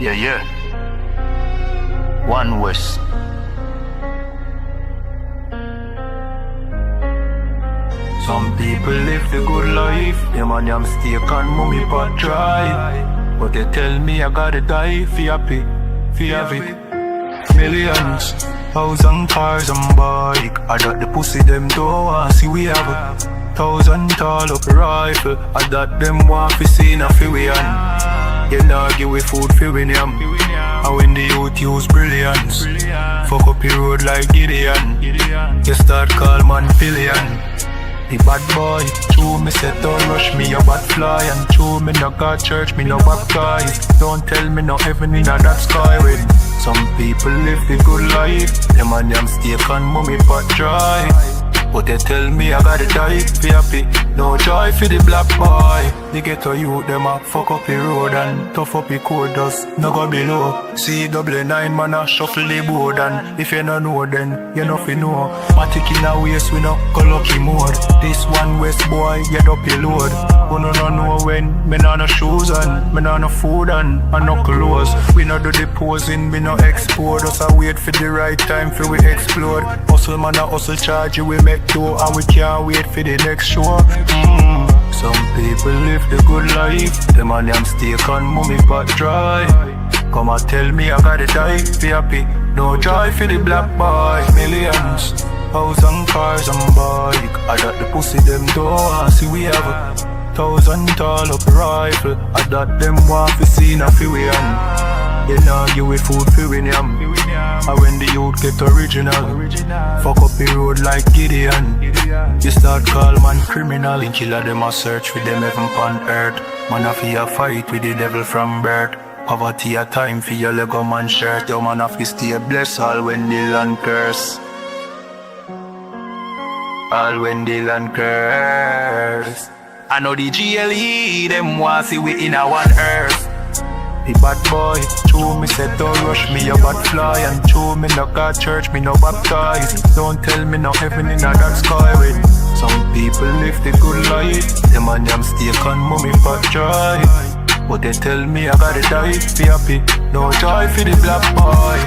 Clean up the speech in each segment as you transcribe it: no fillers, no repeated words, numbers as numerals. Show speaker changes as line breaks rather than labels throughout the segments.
Yeah. One West. Some people live the good life. Them and them steak and mummy pot dry. But they tell me I gotta die for happy, for have it. Millions, house and cars and bike. I got the pussy them don't want see we have it. 1,000 tall up rifle. I got them want fi see na fi we on. You know give we food fi win yam. And when the youth use brilliance, fuck up the road like Gideon. You start call man pillion. The bad boy, true me say don't rush me a bad fly. And true me no got church, me no baptize. Don't tell me no heaven in that sky when some people live the good life. Them and them steak and mummy pot dry. But they tell me I gotta die for happy. No joy for the black boy. The ghetto youth them a fuck up the road and tough up the code dust. No go below. See double 9 man a shuffle the board. And if you no know then you no fi know. Matic in a waist we no go lucky mode. This one West boy get up the load. Who no know when me no shoes and me no food and no clothes. We no do the posing, we no export. Us a wait for the right time for we explode. Hustle man a hustle charge you we make do and we can't wait for the next show. Some people live the good life. Them and them steak and mummy pot dry. Come and tell me I gotta die for happy. No joy for the black boy. Millions, house and cars and bike. I got the pussy them don't want see we have 1,000 tall up rifle. I got them want fi see na fi we on. You know give we food fi win yam. And when the youth get original, fuck up the road like Gideon. You start call man criminal. In killer them a search for them heaven on earth. Man a fi a fight with the devil from birth. Poverty a time for your Lego man shirt. Your man a fi stay blessed all when the land curse. All when the land curse. I know the GLE them want see we in a one earth. The bad boy, true me said don't rush me a bad fly. And true me no got church, me no baptize. Don't tell me no heaven in a that sky when some people live the good life. Them and them steak and mummy pot dry. But they tell me I gotta die for happy. No joy for the black boy.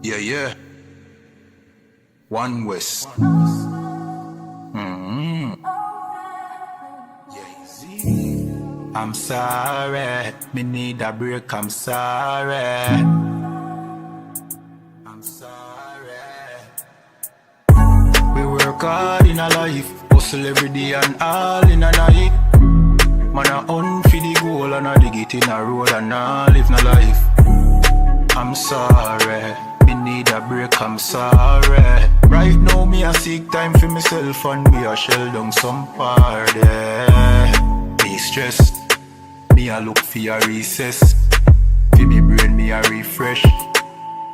Yeah. One West. I'm sorry, me need a break, I'm sorry. We work hard in a life, hustle every day and all in a night. Man a hunt for the goal and a dig it in a road and a live no life. I'm sorry, me need a break, I'm sorry. Right now me a seek time for myself and me a shell down some party. Me stress. Me a look for a recess. For me brain me a refresh.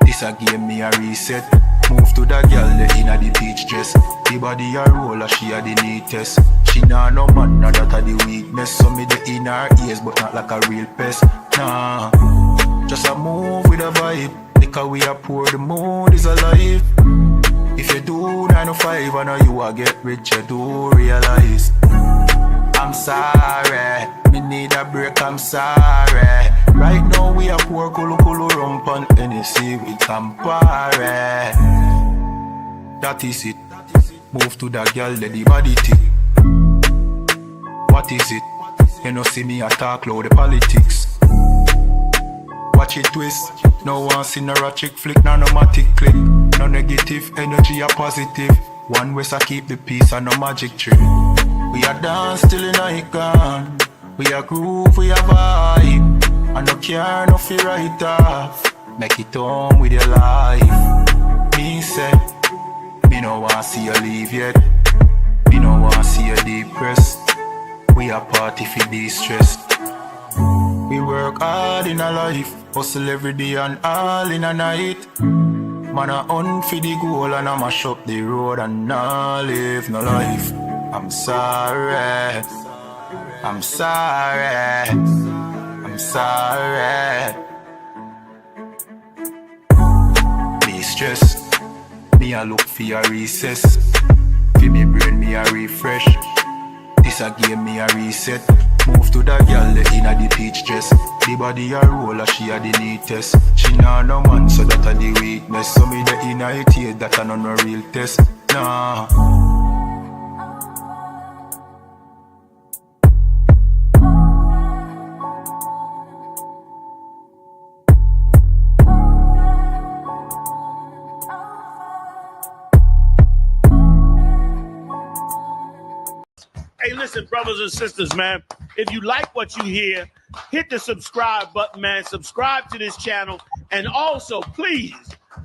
This a game me a reset. Move to that girl the inna the beach dress. The body a roller, she a the neatest. She nah no man, nah that a the weakness. So me the in her ears but not like a real pest. Nah, just a move with a vibe. Because we a poor, the mood is alive. If you do 9 to 5 I know you a get rich, you do realize. I'm sorry, me need a break, I'm sorry. Right now we a poor kulu rump on NSC with Campari. That is it. Move to that girl, let the body tick. What is it? You know see me a talk loud the politics. Watch it twist. No one see no chick flick, no matic click. No negative energy, a positive. One West I keep the peace and no magic trick. We a dance till the night gone. We a groove, we a vibe. And no care, no fear right off. Make it home with your life. Me say, me no want see you leave yet. Me no want see you depressed. We a party for de-stress. We work hard in a life. Hustle every day and all in a night. Man a hunt for the goal and I mash up the road and nah live no life. I'm sorry, I'm sorry, I'm sorry. Me stress, me a look for a recess. For me brain me a refresh. This a game me a reset. Move to the girl inna the peach dress. The body a roll a she a the neatest. She nah no man so that a the weakness. So me the inna it here that a no real test. Nah.
Hey, listen, brothers and sisters, man, if you like what you hear, hit the subscribe button, man. Subscribe to this channel. And also, please,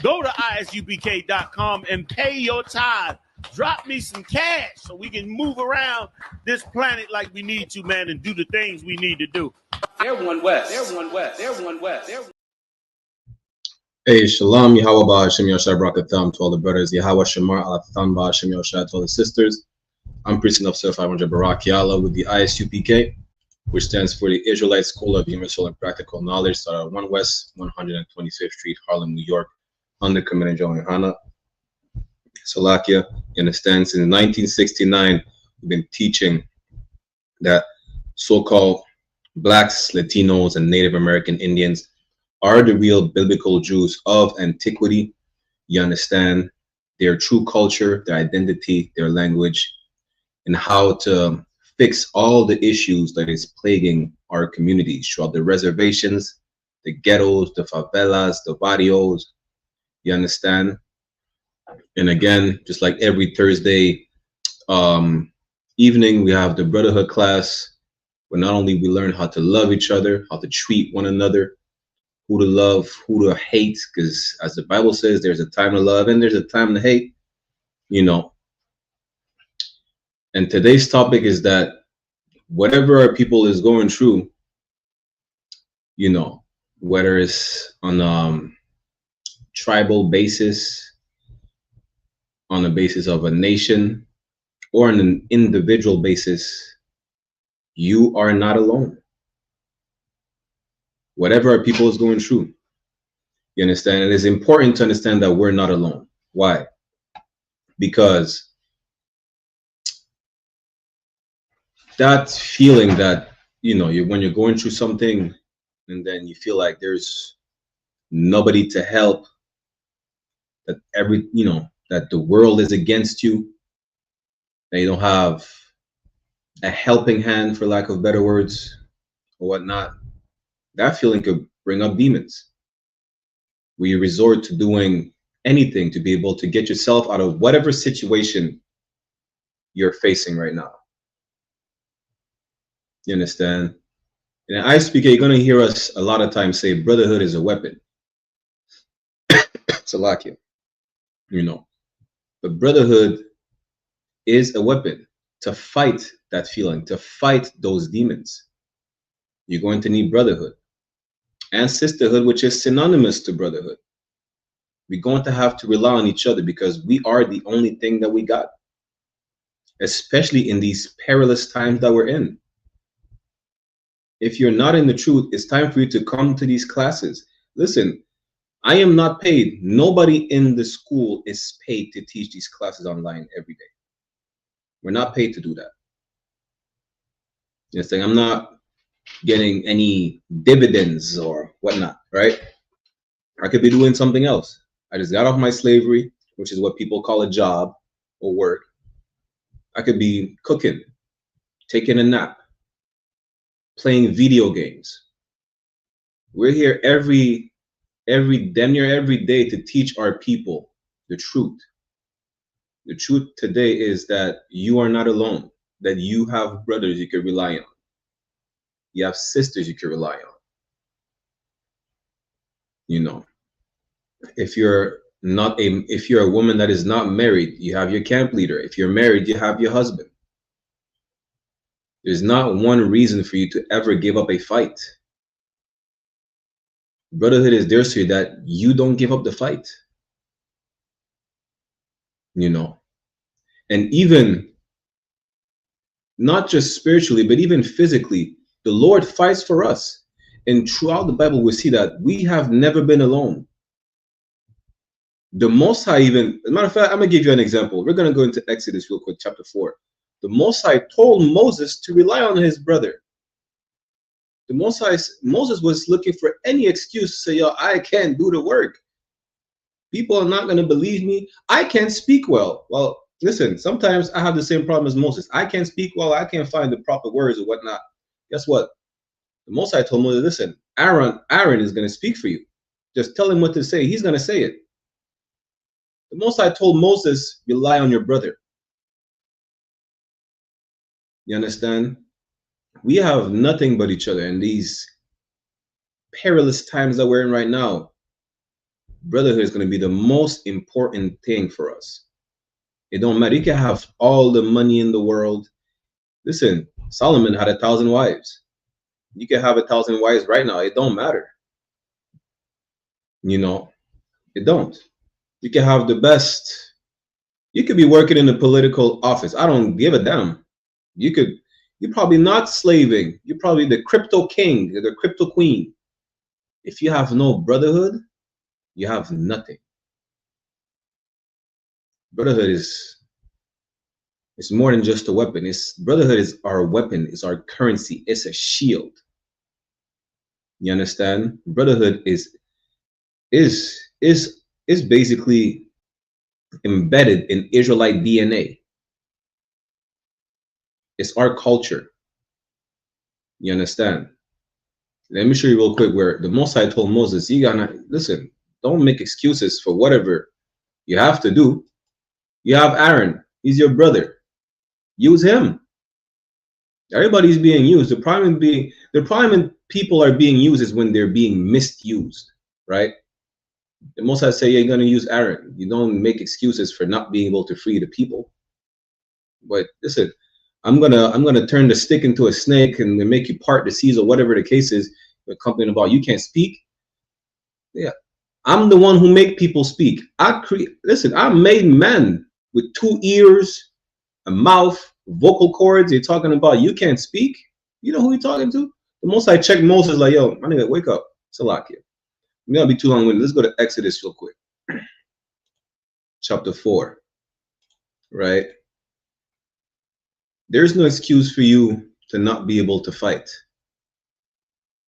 go to isupk.com and pay your tithe. Drop me some cash so we can move around this planet like we need to, man, and do the things we need to do.
They're one west. They're one west. They're one west. They're...
Hey, Shalom, Yahweh Hashem Yoshai Brakatham to all the brothers, Yahweh Shemar Alatham Hashem Yoshai to all the sisters. I'm Priest of 500 Barak Yalla with the I.S.U.P.K, which stands for the Israelite School of Universal and Practical Knowledge, started at 1 West 125th Street, Harlem, New York, under Commander YAHANNA. Salakia, you understand, since 1969, we've been teaching that so-called Blacks, Latinos, and Native American Indians are the real biblical Jews of antiquity. You understand their true culture, their identity, their language, and how to fix all the issues that is plaguing our communities throughout the reservations, the ghettos, the favelas, the barrios. You understand? And again, just like every Thursday evening, we have the Brotherhood class, where not only we learn how to love each other, how to treat one another, who to love, who to hate, because as the Bible says, there's a time to love and there's a time to hate, you know. And today's topic is that whatever our people is going through, you know, whether it's on a tribal basis, on the basis of a nation, or on an individual basis, you are not alone. Whatever our people is going through, you understand? It is important to understand that we're not alone. Why? Because that feeling that, you know, when you're going through something and then you feel like there's nobody to help, that that the world is against you, that you don't have a helping hand, for lack of better words, or whatnot, that feeling could bring up demons, where you resort to doing anything to be able to get yourself out of whatever situation you're facing right now. You understand? And in I.S.U.P.K, you're going to hear us a lot of times say brotherhood is a weapon. Salakia. You know, but brotherhood is a weapon to fight that feeling, to fight those demons. You're going to need brotherhood and sisterhood, which is synonymous to brotherhood. We're going to have to rely on each other because we are the only thing that we got, especially in these perilous times that we're in. If you're not in the truth, it's time for you to come to these classes. Listen, I am not paid. Nobody in the school is paid to teach these classes online every day. We're not paid to do that. You know, I'm not getting any dividends or whatnot, right? I could be doing something else. I just got off my slavery, which is what people call a job or work. I could be cooking, taking a nap, playing video games. We're here damn near every day to teach our people the truth. The truth today is that you are not alone, that you have brothers you can rely on. You have sisters you can rely on. You know, if you're a woman that is not married, you have your camp leader. If you're married, you have your husband. There's not one reason for you to ever give up a fight. Brotherhood is there so that you don't give up the fight. You know, and even not just spiritually, but even physically, the Lord fights for us. And throughout the Bible, we see that we have never been alone. The Most High even, as a matter of fact, I'm going to give you an example. We're going to go into Exodus real quick, chapter 4. The Most High told Moses to rely on his brother. The Moses was looking for any excuse to say, yo, I can't do the work. People are not going to believe me. I can't speak well. Well, listen, sometimes I have the same problem as Moses. I can't speak well. I can't find the proper words or whatnot. Guess what? The Most High told Moses, listen, Aaron is going to speak for you. Just tell him what to say. He's going to say it. The Most High told Moses, rely on your brother. You understand? We have nothing but each other in these perilous times that we're in right now. Brotherhood is going to be the most important thing for us. It don't matter. You can have all the money in the world. Listen, Solomon had 1,000 wives. You can have 1,000 wives right now. It don't matter. You know, it don't. You can have the best. You could be working in a political office. I don't give a damn. You're probably not slaving. You're probably the crypto king, the crypto queen. If you have no brotherhood, you have nothing. Brotherhood is more than just a weapon. Brotherhood is our weapon. It's our currency. It's a shield. You understand? Brotherhood is basically embedded in Israelite DNA. It's our culture. You understand? Let me show you real quick where the Most High told Moses, you gotta listen, don't make excuses for whatever you have to do. You have Aaron, he's your brother. Use him. Everybody's being used. The problem people are being used is when they're being misused, right? The Most High say, yeah, you're gonna use Aaron. You don't make excuses for not being able to free the people. But listen, I'm gonna turn the stick into a snake and make you part the seas or whatever the case is. You're complaining about you can't speak. Yeah, I'm the one who make people speak. Listen, I made men with 2 ears, a mouth, vocal cords. You're talking about you can't speak. You know who you're talking to? The Most High checked Moses like, yo, my nigga, wake up. Salakia. May not be too long-winded. Let's go to Exodus real quick. Chapter 4. Right? There's no excuse for you to not be able to fight.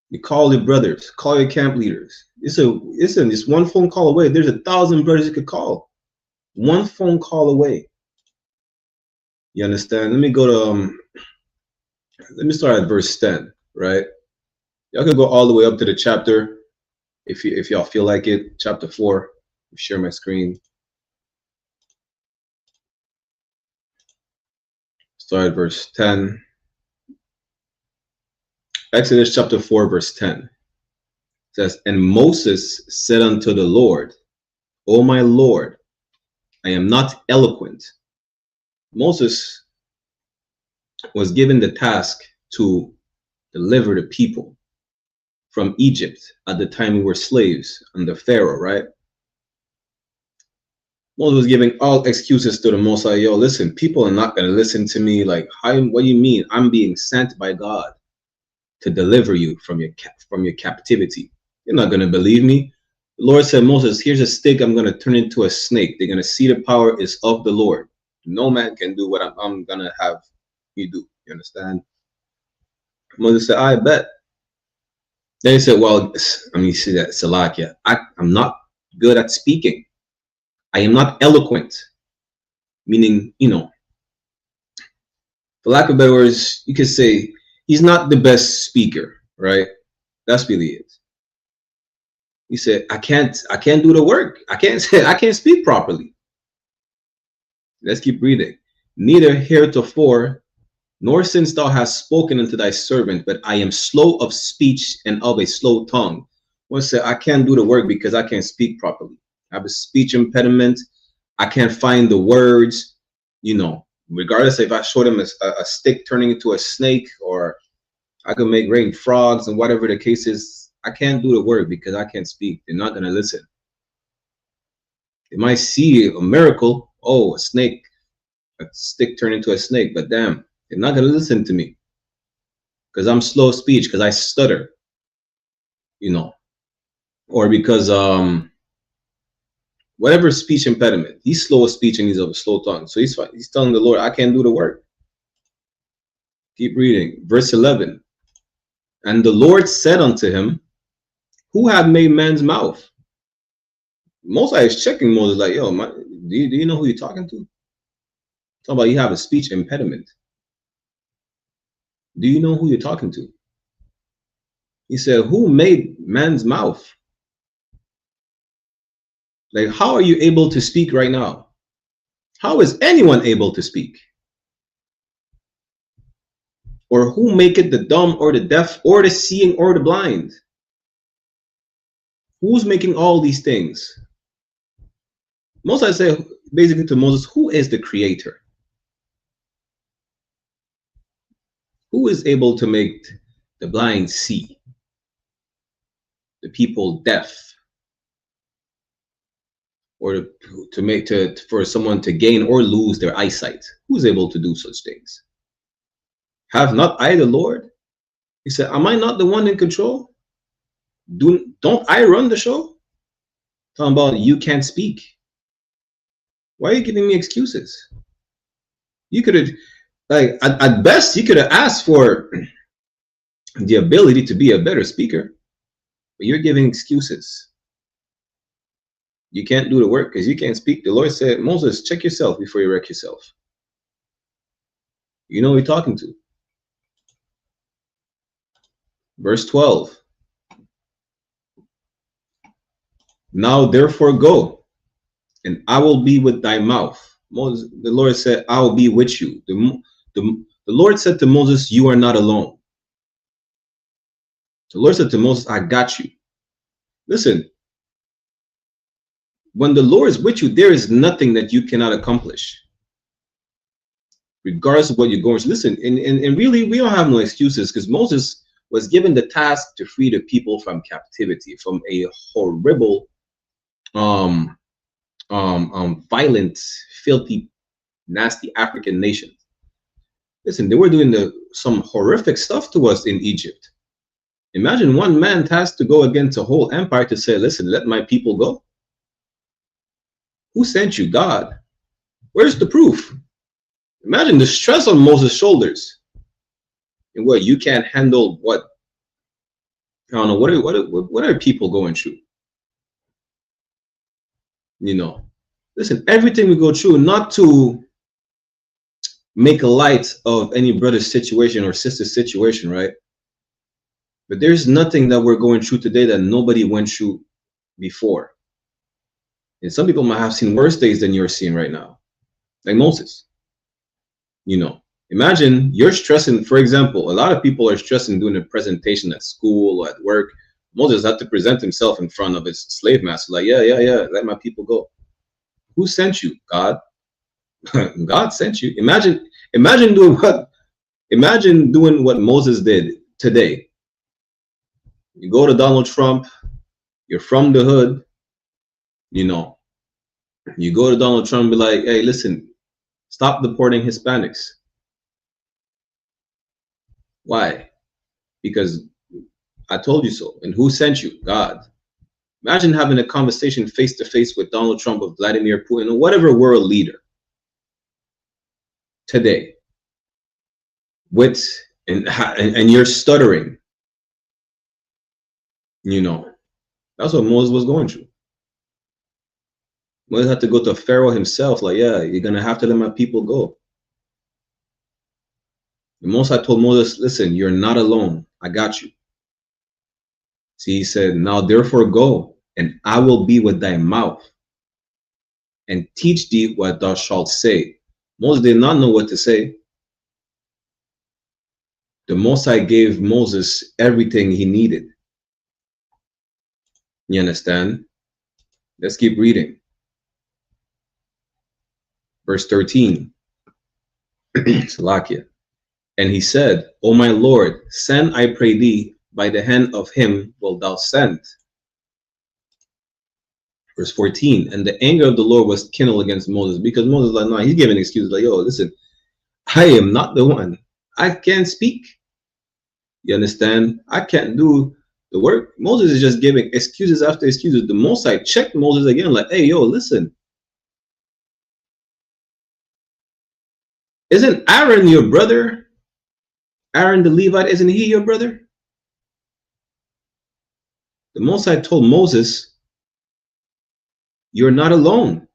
You call your brothers, call your camp leaders. It's one phone call away. There's 1,000 brothers you could call. One phone call away. You understand? Let me go to let me start at verse 10, right? Y'all could go all the way up to the chapter if y'all feel like it. Chapter 4. Share my screen. Start at verse 10. Exodus chapter 4, verse 10. It says, and Moses said unto the Lord, O my Lord, I am not eloquent. Moses was given the task to deliver the people from Egypt at the time we were slaves under Pharaoh, right? Moses was giving all excuses to the Most High. Yo, listen, people are not going to listen to me. Like, what do you mean? I'm being sent by God to deliver you from your captivity. You're not going to believe me. The Lord said, Moses, here's a stick. I'm going to turn into a snake. They're going to see the power is of the Lord. No man can do what I'm going to have you do. You understand? Moses said, I bet. Then he said, well, I mean, you see that, Salakia, I'm not good at speaking. I am not eloquent. Meaning, you know, for lack of better words, you could say he's not the best speaker, right? That's really it. He said, I can't do the work. I can't speak properly. Let's keep reading. Neither heretofore, nor since thou hast spoken unto thy servant, but I am slow of speech and of a slow tongue. One said, I can't do the work because I can't speak properly. I have a speech impediment. I can't find the words, you know, regardless if I showed him a stick turning into a snake, or I could make rain frogs and whatever the case is. I can't do the work because I can't speak. They're not going to listen. They might see a miracle. Oh, a snake, a stick turned into a snake, but damn, they're not going to listen to me because I'm slow of speech, because I stutter, you know, or because, whatever speech impediment, he's slow of speech and he's of a slow tongue. So he's telling the Lord, I can't do the work. Keep reading. Verse 11. And the Lord said unto him, who hath made man's mouth? Moses is checking Moses like, yo, do you know who you're talking to? Talk about you have a speech impediment. Do you know who you're talking to? He said, who made man's mouth? Like, how are you able to speak right now? How is anyone able to speak? Or who maketh the dumb or the deaf or the seeing or the blind? Who's making all these things? Moses said basically to Moses, who is the creator? Who is able to make the blind see? The people deaf? Or for someone to gain or lose their eyesight? Who's able to do such things? Have not I the Lord? He said, am I not the one in control? Don't I run the show? Talking about you can't speak. Why are you giving me excuses? You could have, like, at best, you could have asked for the ability to be a better speaker, but you're giving excuses. You can't do the work because you can't speak. The Lord said, Moses, check yourself before you wreck yourself. You know who you're talking to. Verse 12. Now therefore go, and I will be with thy mouth. Moses, the Lord said, I will be with you. The Lord said to Moses, you are not alone. The Lord said to Moses, I got you. Listen, when the Lord is with you, there is nothing that you cannot accomplish. Regardless of what you're going through. Listen, and really, we don't have no excuses because Moses was given the task to free the people from captivity, from a horrible, violent, filthy, nasty African nation. Listen, they were doing some horrific stuff to us in Egypt. Imagine one man tasked to go against a whole empire to say, listen, let my people go. Who sent you? God. Where's the proof? Imagine the stress on Moses' shoulders. And what, you can't handle what? I don't know, what are people going through? You know, listen, everything we go through, not to make light of any brother's situation or sister's situation, right? But there's nothing that we're going through today that nobody went through before. And some people might have seen worse days than you're seeing right now. Like Moses. You know, imagine you're stressing, for example, a lot of people are stressing doing a presentation at school or at work. Moses had to present himself in front of his slave master, like, yeah, let my people go. Who sent you? God. God sent you. Imagine doing what Moses did today. You go to Donald Trump, you're from the hood, you know, you go to Donald Trump and be like, hey, listen, stop deporting Hispanics. Why? Because I told you so. And who sent you? God. Imagine having a conversation face to face with Donald Trump or Vladimir Putin or whatever world leader today. And you're stuttering. You know, that's what Moses was going through. Moses had to go to Pharaoh himself, like, yeah, you're gonna have to let my people go. And Moses told Moses, listen, you're not alone. I got you. See, he said, now therefore go, and I will be with thy mouth, and teach thee what thou shalt say. Moses did not know what to say. The Most High gave Moses everything he needed. You understand? Let's keep reading. Verse 13. Salakia. And he said, O my Lord, send, I pray thee, by the hand of him wilt thou send. Verse 14. And the anger of the Lord was kindled against Moses, because Moses was like, no, he's giving excuses like, yo, listen, I am not the one. I can't speak. You understand? I can't do the work. Moses is just giving excuses after excuses. The Most High checked Moses again, like, hey, yo, listen. Isn't Aaron your brother? Aaron the Levite, isn't he your brother? The Most High told Moses, you're not alone,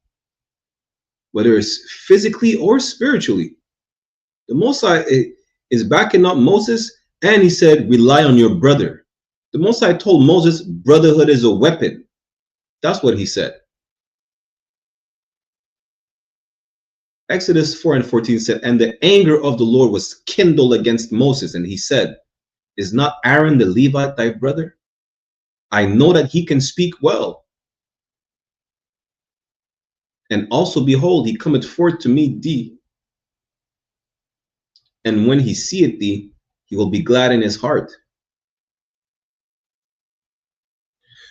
whether it's physically or spiritually. The Most High is backing up Moses, and he said, rely on your brother. The Most High told Moses, brotherhood is a weapon. That's what he said. Exodus 4:14 said, and the anger of the Lord was kindled against Moses, and he said, is not Aaron the Levite thy brother? I know that he can speak well. And also, behold, he cometh forth to meet thee. And when he seeth thee, he will be glad in his heart.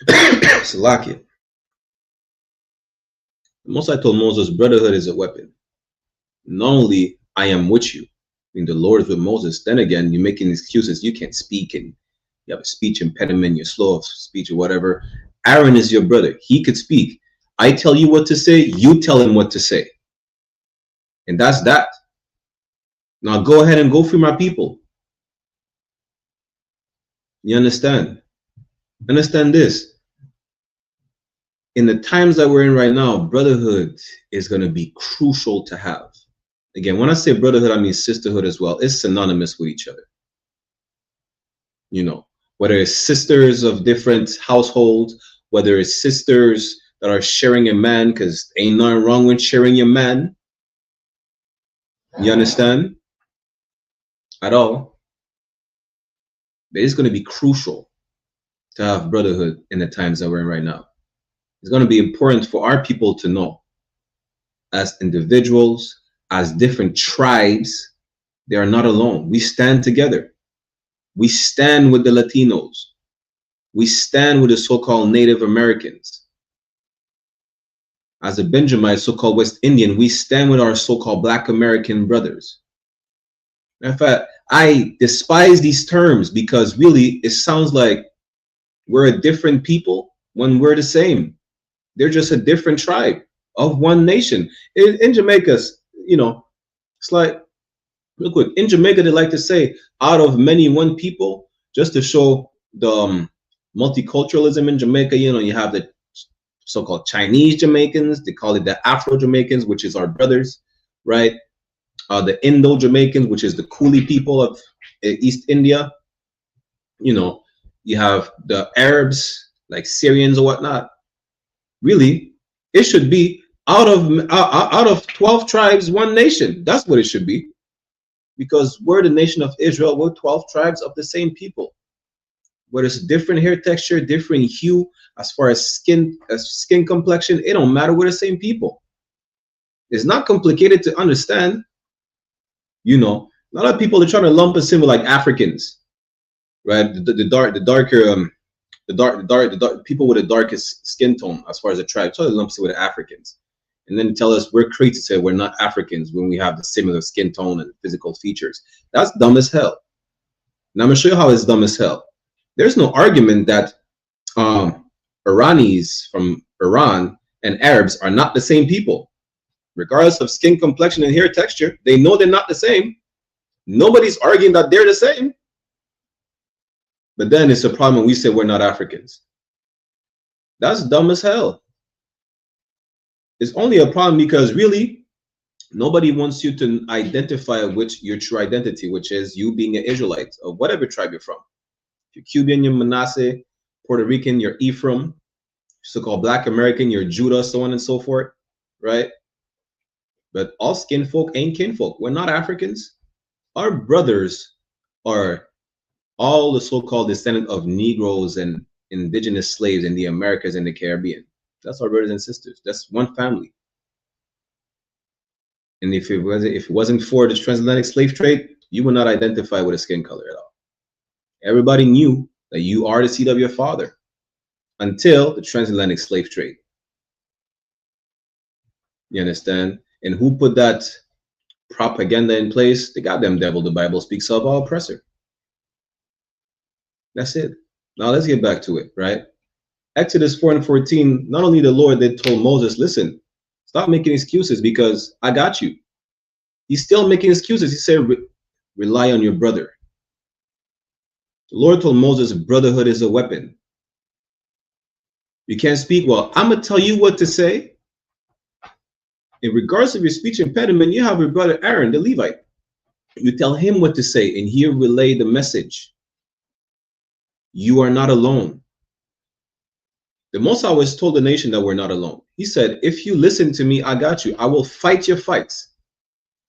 Salakia. The Most High told Moses, brotherhood is a weapon. Not only I am with you, I mean, the Lord is with Moses. Then again, you're making excuses. You can't speak and you have a speech impediment, you're slow of speech or whatever. Aaron is your brother. He could speak. I tell you what to say, you tell him what to say. And that's that. Now go ahead and go through my people. You understand? Understand this. In the times that we're in right now, brotherhood is going to be crucial to have. Again, when I say brotherhood, I mean sisterhood as well. It's synonymous with each other. You know, whether it's sisters of different households, whether it's sisters that are sharing a man, because ain't nothing wrong with sharing your man. You understand? At all. But it's going to be crucial to have brotherhood in the times that we're in right now. It's going to be important for our people to know, as individuals, as different tribes, they are not alone. We stand together. We stand with the Latinos. We stand with the so-called Native Americans. As a Benjamite, so-called West Indian, we stand with our so-called Black American brothers. In fact, I despise these terms because really it sounds like we're a different people when we're the same. They're just a different tribe of one nation. In Jamaica, you know, it's like, real quick, in Jamaica, they like to say, out of many, one people, just to show the multiculturalism in Jamaica. You know, you have the so-called Chinese Jamaicans, they call it the Afro-Jamaicans, which is our brothers, right? The Indo-Jamaicans, which is the Coolie people of East India. You know, you have the Arabs, like Syrians or whatnot. Really, it should be out of 12 tribes, one nation. That's what it should be. Because we're the nation of Israel, we're 12 tribes of the same people. Whether it's different hair texture, different hue, as far as skin complexion, it don't matter. We're the same people. It's not complicated to understand. You know, a lot of people are trying to lump us in with like Africans, right? The dark people with the darkest skin tone as far as a tribe, try to lump us in with the Africans. And then tell us we're crazy to say we're not Africans when we have the similar skin tone and physical features. That's dumb as hell. Now I'm gonna show you how it's dumb as hell. There's no argument that Iranis from Iran and Arabs are not the same people. Regardless of skin complexion and hair texture, they know they're not the same. Nobody's arguing that they're the same. But then it's a problem when we say we're not Africans. That's dumb as hell. It's only a problem because really nobody wants you to identify which your true identity, which is you being an Israelite of whatever tribe you're from. If you're Cuban, you're Manasseh. Puerto Rican, you're Ephraim. So-called Black American, you're Judah, so on and so forth, right? But all skin folk ain't kinfolk. We're not Africans. Our brothers are all the so-called descendant of Negroes and indigenous slaves in the Americas and the Caribbean. That's our brothers and sisters. That's one family. And if it wasn't for the transatlantic slave trade, you would not identify with a skin color at all. Everybody knew that you are the seed of your father until the transatlantic slave trade. You understand? And who put that propaganda in place? The goddamn devil. The Bible speaks of our oppressor. That's it. Now let's get back to it, right? Exodus 4:14, not only the Lord that told Moses, listen, stop making excuses because I got you. He's still making excuses. He said, rely on your brother. The Lord told Moses, brotherhood is a weapon. You can't speak. Well, I'm going to tell you what to say. In regards to your speech impediment, you have your brother Aaron, the Levite. You tell him what to say, and he'll relay the message. You are not alone. The Most High always told the nation that we're not alone. He said, if you listen to me, I got you. I will fight your fights.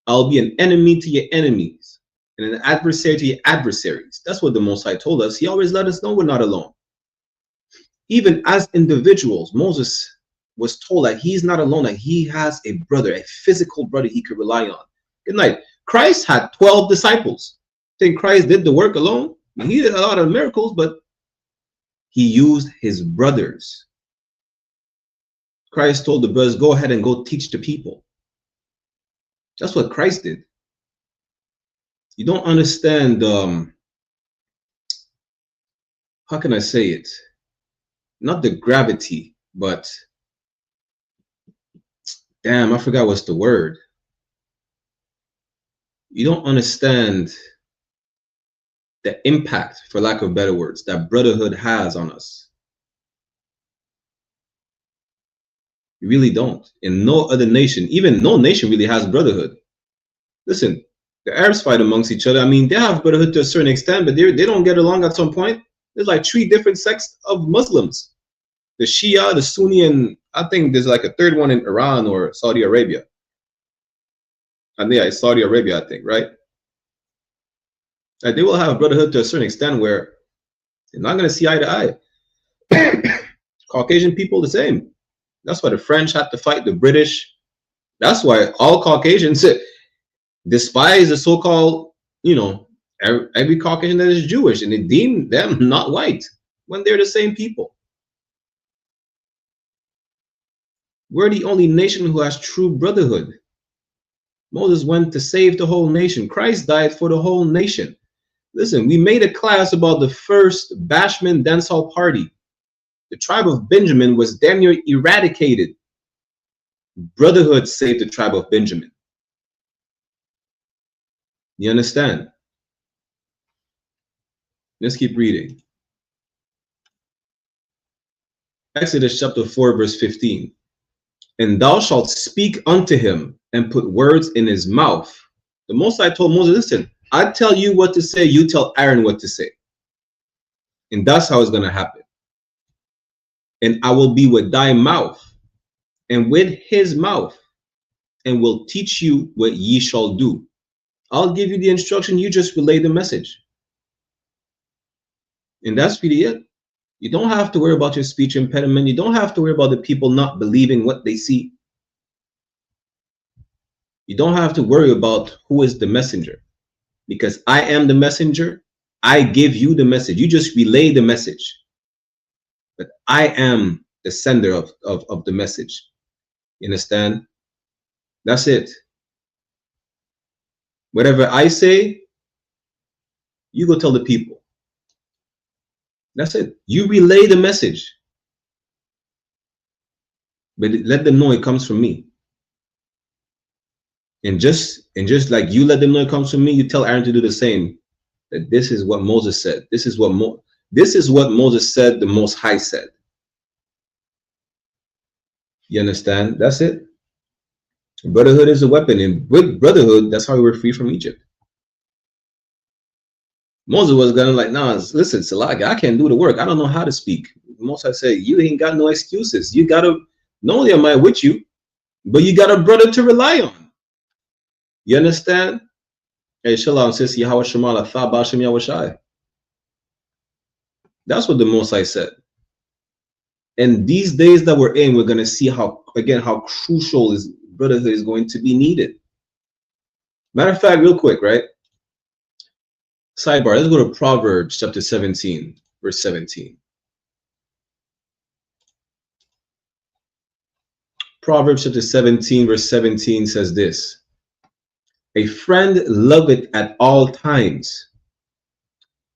I'll be an enemy to your enemies and an adversary to your adversaries. That's what the Most High told us. He always let us know we're not alone. Even as individuals, Moses was told that he's not alone, that he has a brother, a physical brother he could rely on. Good night. Christ had 12 disciples. Think Christ did the work alone? He did a lot of miracles, but he used his brothers. Christ told the brothers, go ahead and go teach the people. That's what Christ did. You don't understand, how can I say it? Not the gravity, but damn, I forgot what's the word. You don't understand the impact, for lack of better words, that brotherhood has on us. You really don't. In no other nation, even no nation really has brotherhood. Listen, the Arabs fight amongst each other. I mean, they have brotherhood to a certain extent, but they don't get along at some point. There's like 3 different sects of Muslims. The Shia, the Sunni, and I think there's like a third one in Iran or Saudi Arabia. And yeah, it's Saudi Arabia, I think, right? They will have brotherhood to a certain extent where they're not going to see eye to eye. Caucasian people, the same. That's why the French had to fight the British. That's why all Caucasians despise the so-called, every Caucasian that is Jewish, and they deem them not white when they're the same people. We're the only nation who has true brotherhood. Moses went to save the whole nation. Christ died for the whole nation. Listen, we made a class about the first Bashman dancehall party. The tribe of Benjamin was damn near eradicated. Brotherhood saved the tribe of Benjamin. You understand? Let's keep reading. Exodus chapter 4, verse 15. And thou shalt speak unto him and put words in his mouth. The Most High told Moses, listen, I tell you what to say, you tell Aaron what to say. And that's how it's going to happen. And I will be with thy mouth and with his mouth, and will teach you what ye shall do. I'll give you the instruction, you just relay the message. And that's really it. You don't have to worry about your speech impediment. You don't have to worry about the people not believing what they see. You don't have to worry about who is the messenger, because I am the messenger. I give you the message. You just relay the message. But I am the sender of the message. You understand? That's it. Whatever I say, you go tell the people. That's it. You relay the message. But let them know it comes from me. And just like you let them know it comes from me, you tell Aaron to do the same. That this is what Moses said. This is what Moses said, the Most High said. You understand? That's it. Brotherhood is a weapon, and with brotherhood, that's how we were free from Egypt. Moses was gonna like, nah, listen, Salah, I can't do the work. I don't know how to speak. Most I say, you ain't got no excuses. You gotta, not only am I with you, but you got a brother to rely on. You understand? Hey, Shalom says, Yahweh Shemala, Tha Bashem Yahushai. That's what the Most High said. And these days that we're in, we're gonna see how crucial is brotherhood is going to be needed. Matter of fact, real quick, right? Sidebar, let's go to Proverbs chapter 17, verse 17. Proverbs chapter 17, verse 17 says this. A friend loveth at all times,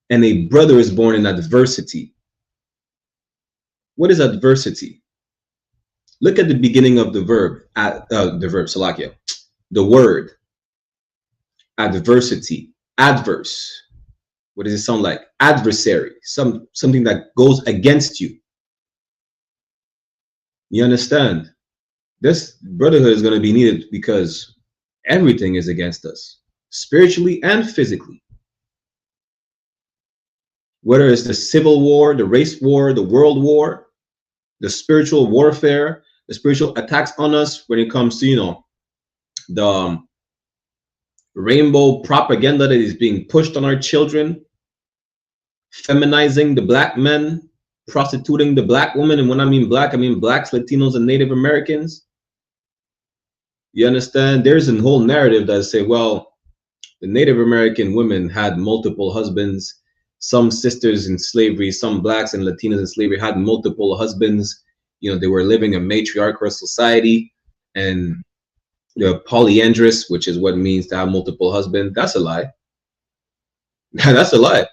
and a brother is born in adversity. What is adversity? Look at the beginning of the verb, Salakia. The word, adversity, adverse. What does it sound like? Adversary, something that goes against you. You understand? This brotherhood is going to be needed because everything is against us, spiritually and physically. Whether it's the civil war, the race war, the world war, the spiritual warfare, the spiritual attacks on us when it comes to, you know, the rainbow propaganda that is being pushed on our children, feminizing the black men, prostituting the black woman. And when I mean black, I mean blacks, Latinos, and Native Americans. You understand? There's a whole narrative that say, well, the Native American women had multiple husbands. Some sisters in slavery, some blacks and Latinos in slavery had multiple husbands. You know, they were living a matriarchal society, and they're polyandrous, which is what it means to have multiple husbands. That's a lie. That's a lie.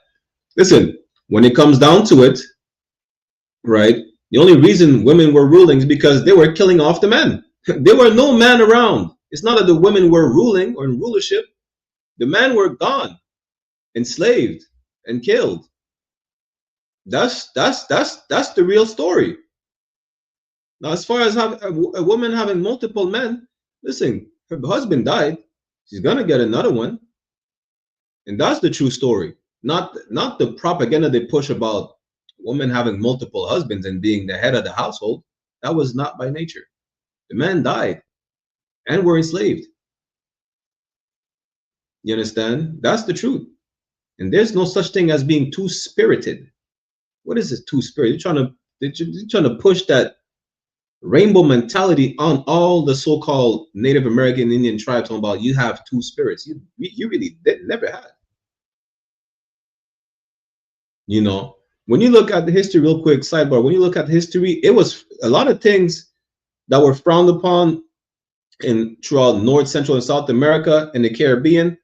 Listen, when it comes down to it, right, the only reason women were ruling is because they were killing off the men. There were no men around. It's not that the women were ruling or in rulership. The men were gone, enslaved, and killed. That's the real story. Now, as far as a woman having multiple men, listen, her husband died. She's gonna get another one, and that's the true story. Not the propaganda they push about women having multiple husbands and being the head of the household. That was not by nature. The men died and were enslaved. You understand? That's the truth. And there's no such thing as being two-spirited. What is this two-spirit? They're trying to push that rainbow mentality on all the so-called Native American Indian tribes, talking about you have two spirits. You really never had. You know, when you look at the history, real quick sidebar, when you look at history, it was a lot of things that were frowned upon throughout North, Central, and South America and the Caribbean.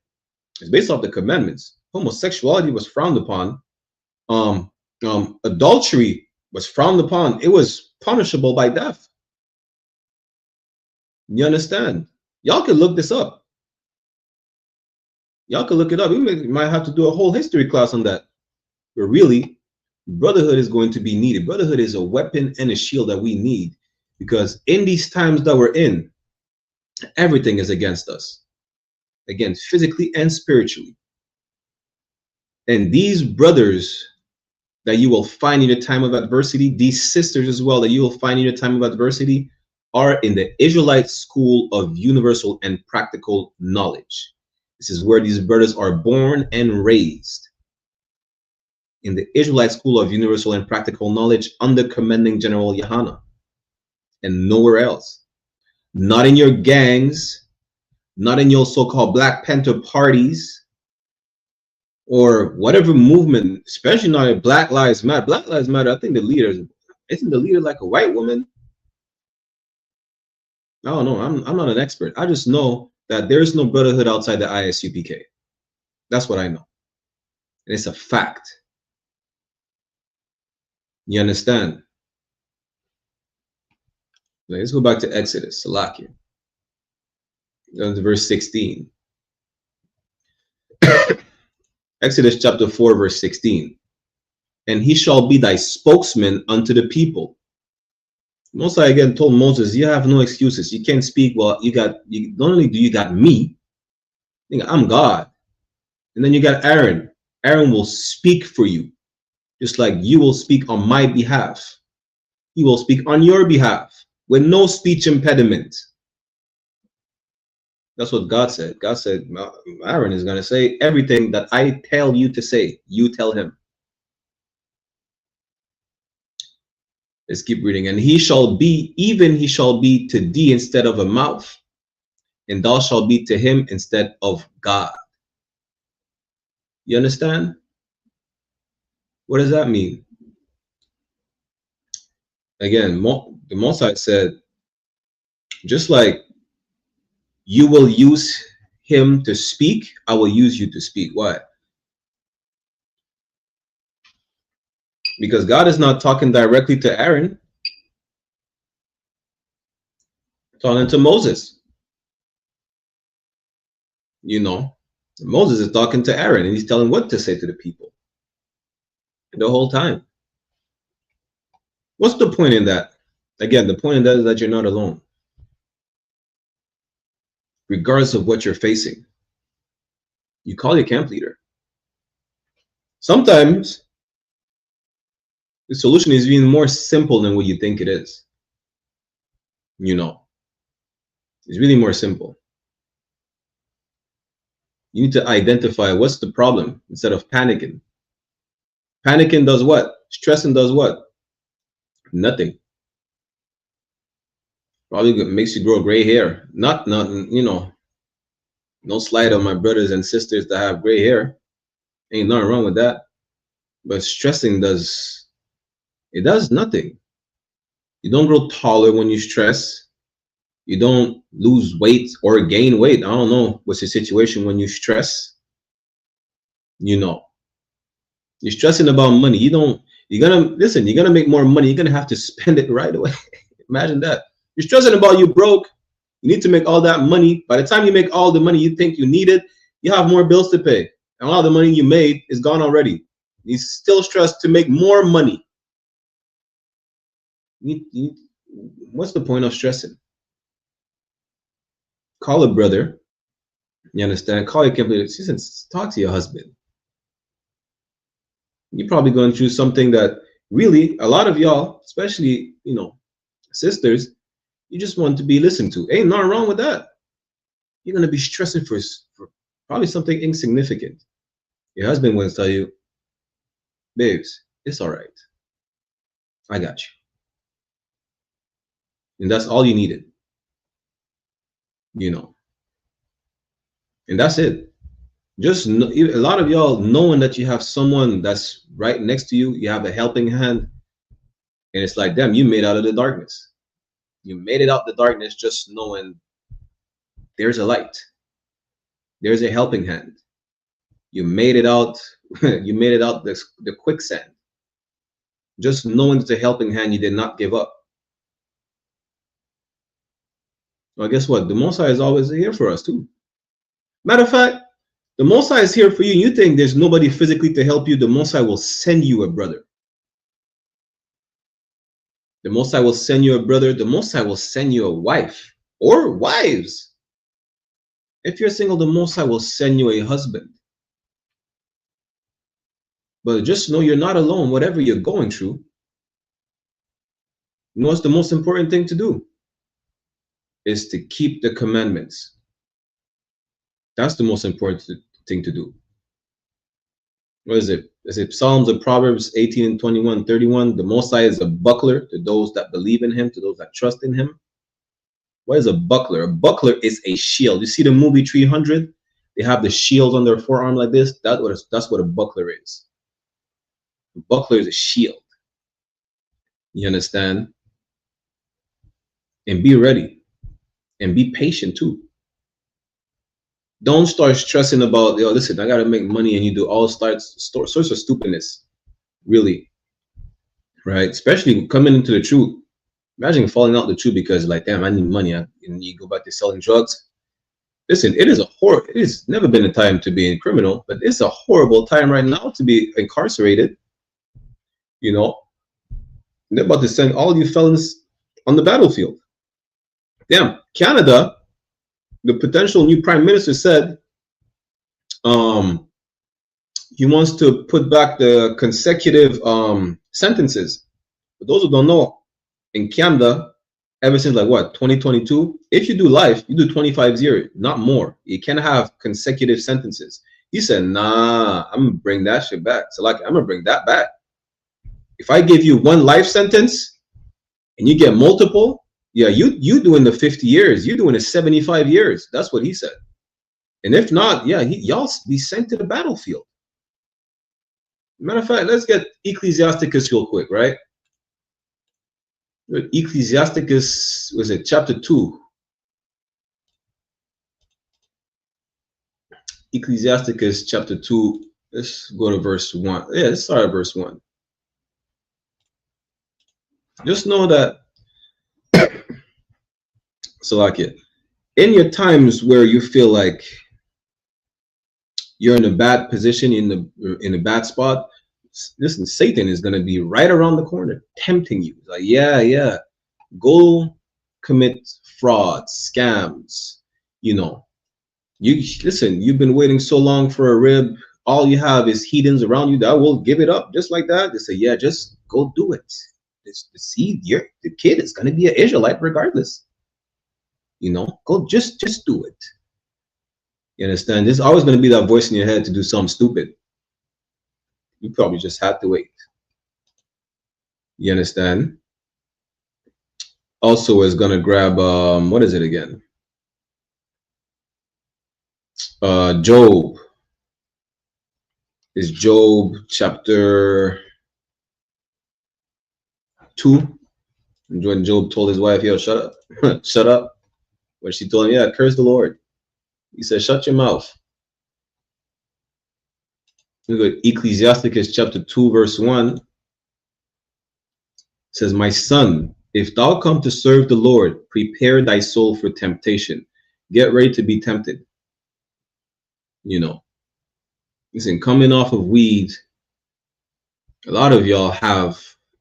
It's based off the commandments. Homosexuality was frowned upon. Adultery was frowned upon. It was punishable by death. You understand? Y'all can look this up. Y'all can look it up. We might have to do a whole history class on that. But really, brotherhood is going to be needed. Brotherhood is a weapon and a shield that we need, because in these times that we're in, everything is against us. Again, physically and spiritually. And these brothers that you will find in your time of adversity, these sisters as well that you will find in your time of adversity, are in the Israelite school of universal and practical knowledge. This is where these brothers are born and raised. In the Israelite school of universal and practical knowledge under commanding General YAHANNA, and nowhere else. Not in your gangs, not in your so-called Black Panther parties, or whatever movement, especially not in Black Lives Matter. Black Lives Matter, I think the leader, isn't the leader like a white woman? I don't know. I'm not an expert. I just know that there's no brotherhood outside the I.S.U.P.K. That's what I know. And it's a fact. You understand? Let's go back to Exodus, Salakia. Go to verse 16. Exodus chapter 4, verse 16. And he shall be thy spokesman unto the people. Most High again told Moses, you have no excuses. You can't speak. Well, not only do you got me, I'm God. And then you got Aaron. Aaron will speak for you, just like you will speak on my behalf. He will speak on your behalf with no speech impediment. That's what God said. God said, Aaron is going to say everything that I tell you to say. You tell him. Let's keep reading. And he shall be, even he shall be to thee instead of a mouth, and thou shalt be to him instead of God. You understand? What does that mean? Again, the Most High said, just like you will use him to speak, I will use you to speak. Why? Because God is not talking directly to Aaron, talking to Moses. You know, Moses is talking to Aaron and he's telling what to say to the people. the whole time. What's the point in that? Again, the point in that is that you're not alone. Regardless of what you're facing, you call your camp leader. Sometimes the solution is even more simple than what you think it is. You know, it's really more simple. You need to identify what's the problem instead of panicking. Panicking does what? Stressing does what? Nothing. Probably makes you grow gray hair. Not, you know, no slight on my brothers and sisters that have gray hair. Ain't nothing wrong with that. But stressing does nothing. You don't grow taller when you stress. You don't lose weight or gain weight. I don't know what's the situation when you stress. You know, you're stressing about money. You're gonna make more money. You're gonna have to spend it right away. Imagine that. You're stressing about you broke. You need to make all that money. By the time you make all the money you think you needed, you have more bills to pay. And all the money you made is gone already. You're still stressed to make more money. What's the point of stressing? Call a brother. You understand? Call your company. She said, talk to your husband. You're probably going through something that really a lot of y'all, especially, you know, sisters, you just want to be listened to. Ain't nothing wrong with that. You're going to be stressing for probably something insignificant. Your husband will tell you, babes, it's all right. I got you. And that's all you needed. You know. And that's it. Just a lot of y'all knowing that you have someone that's right next to you, you have a helping hand, and it's like, damn, you made out of the darkness. You made it out the darkness just knowing there's a light. There's a helping hand. You made it out. You made it out the quicksand. Just knowing it's a helping hand, you did not give up. Well, guess what? The Most High is always here for us too. Matter of fact, the Most High is here for you. You think there's nobody physically to help you, the Most High will send you a brother. The Most High will send you a brother. The Most High will send you a wife or wives. If you're single, the Most High will send you a husband. But just know you're not alone, whatever you're going through. You know what's the most important thing to do? Is to keep the commandments. That's the most important thing to do. What is it? Is it Psalms and Proverbs 18 and 21, 31? The Most High is a buckler to those that believe in him, to those that trust in him. What is a buckler? A buckler is a shield. You see the movie 300? They have the shields on their forearm like this. That's what a buckler is. A buckler is a shield. You understand? And be ready. And be patient too. Don't start stressing about, yo, listen, I gotta make money, and you do all sorts of stupidness. Really. Right? Especially coming into the truth. Imagine falling out the truth because, like, damn, I need money, and you go back to selling drugs. Listen, it has never been a time to be a criminal, but it's a horrible time right now to be incarcerated. You know, they're about to send all you felons on the battlefield. Damn, Canada, the potential new prime minister said he wants to put back the consecutive sentences. For those who don't know, in Canada, ever since like what, 2022, if you do life, you do 25 years, not more. You can't have consecutive sentences. He said, nah, I'm gonna bring that shit back. So like, I'm gonna bring that back. If I give you one life sentence and you get multiple, yeah, you doing the 50 years, you doing the 75 years. That's what he said. And if not, yeah, y'all be sent to the battlefield. Matter of fact, let's get Ecclesiasticus real quick, right? Ecclesiasticus, was it chapter 2? Ecclesiasticus chapter 2. Let's go to verse 1. Yeah, let's start at verse 1. Just know that, so like it, in your times where you feel like you're in a bad position, in a bad spot, listen, Satan is going to be right around the corner, tempting you. Like, yeah, go commit fraud, scams. You know, you've been waiting so long for a rib. All you have is heathens around you that will give it up just like that. They say, yeah, just go do it. See, the kid is going to be an Israelite regardless. You know, go just do it. You understand? There's always going to be that voice in your head to do something stupid. You probably just have to wait. You understand? Also is going to grab, what is it again? Job. Is Job chapter 2. And when Job told his wife, yo, shut up, shut up. When she told him, yeah, curse the Lord. He said, shut your mouth. Look at Ecclesiasticus chapter 2, verse 1. It says, my son, if thou come to serve the Lord, prepare thy soul for temptation. Get ready to be tempted. You know, listen, coming off of weed, a lot of y'all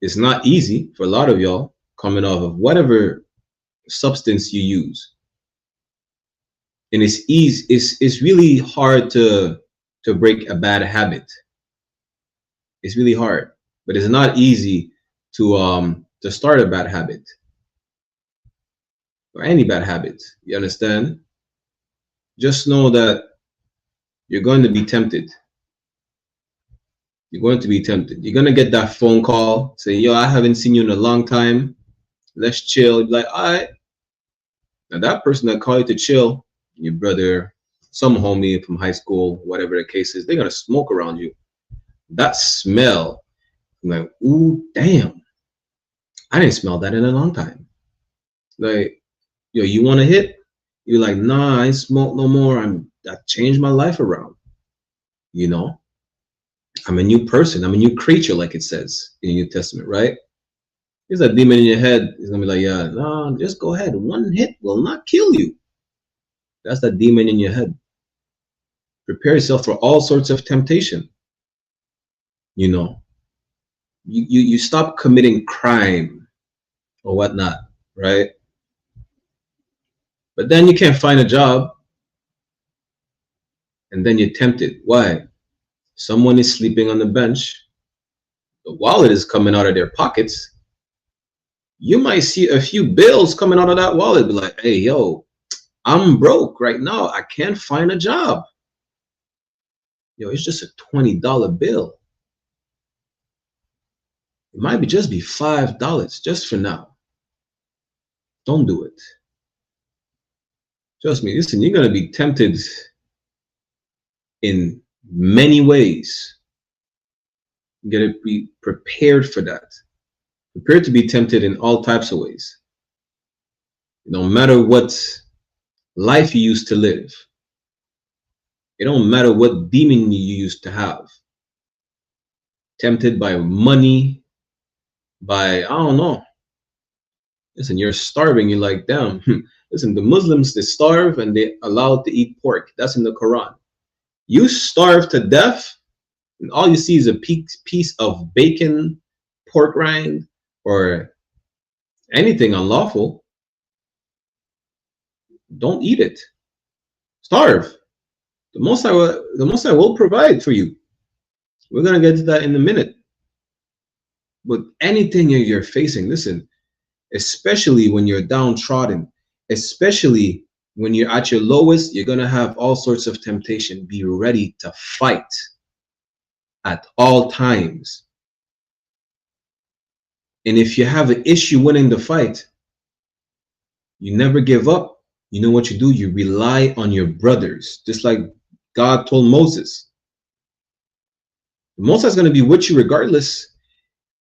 it's not easy for a lot of y'all coming off of whatever substance you use. And it's really hard to break a bad habit. It's really hard, but it's not easy to start a bad habit or any bad habit. You understand? Just know that you're going to be tempted. You're going to be tempted. You're going to get that phone call, say, yo, I haven't seen you in a long time. Let's chill. You're like, all right. Now that person that called you to chill, your brother, some homie from high school, whatever the case is, they're going to smoke around you. That smell, I'm like, ooh, damn. I didn't smell that in a long time. Like, yo, you want to hit? You're like, nah, I ain't smoke no more. I changed my life around. You know? I'm a new person. I'm a new creature, like it says in the New Testament, right? There's a demon in your head. He's gonna be like, yeah, no, just go ahead. One hit will not kill you. That's that demon in your head. Prepare yourself for all sorts of temptation. You know, you stop committing crime or whatnot, right? But then you can't find a job, and then you're tempted. Why? Someone is sleeping on the bench. The wallet is coming out of their pockets. You might see a few bills coming out of that wallet. Be like, hey, yo, I'm broke right now. I can't find a job. Yo, it's just a $20 bill. It might be $5 just for now. Don't do it. Trust me, listen, you're going to be tempted in many ways. You got to be prepared for that. Prepared to be tempted in all types of ways. No matter what life you used to live. It don't matter what demon you used to have. Tempted by money, by, I don't know. Listen, you're starving. You're like, damn. Listen, the Muslims, they starve and they allowed to eat pork. That's in the Quran. You starve to death, and all you see is a piece of bacon, pork rind, or anything unlawful. Don't eat it. Starve. The Most High will provide for you. We're gonna get to that in a minute. But anything you're facing, listen, especially when you're downtrodden, especially when you're at your lowest, you're gonna have all sorts of temptation. Be ready to fight at all times. And if you have an issue winning the fight, you never give up. You know what you do? You rely on your brothers, just like God told Moses. Moses is going to be with you regardless,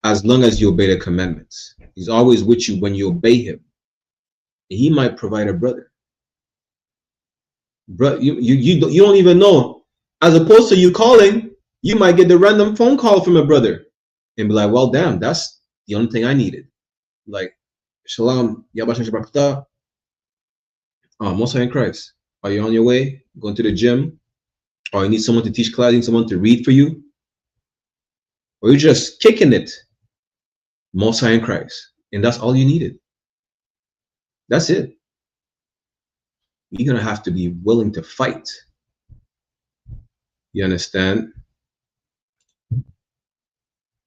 as long as you obey the commandments. He's always with you when you obey him. And he might provide a brother. Bro, you don't even know. As opposed to you calling, you might get the random phone call from a brother and be like, well, damn, that's the only thing I needed. Like, Shalom, Yabashan Shabrakta. Most High in Christ. Are you on your way? Going to the gym? Or you need someone to teach class, you need someone to read for you? or you're just kicking it, Most High in Christ, and that's all you needed. That's it. You're gonna have to be willing to fight. You understand?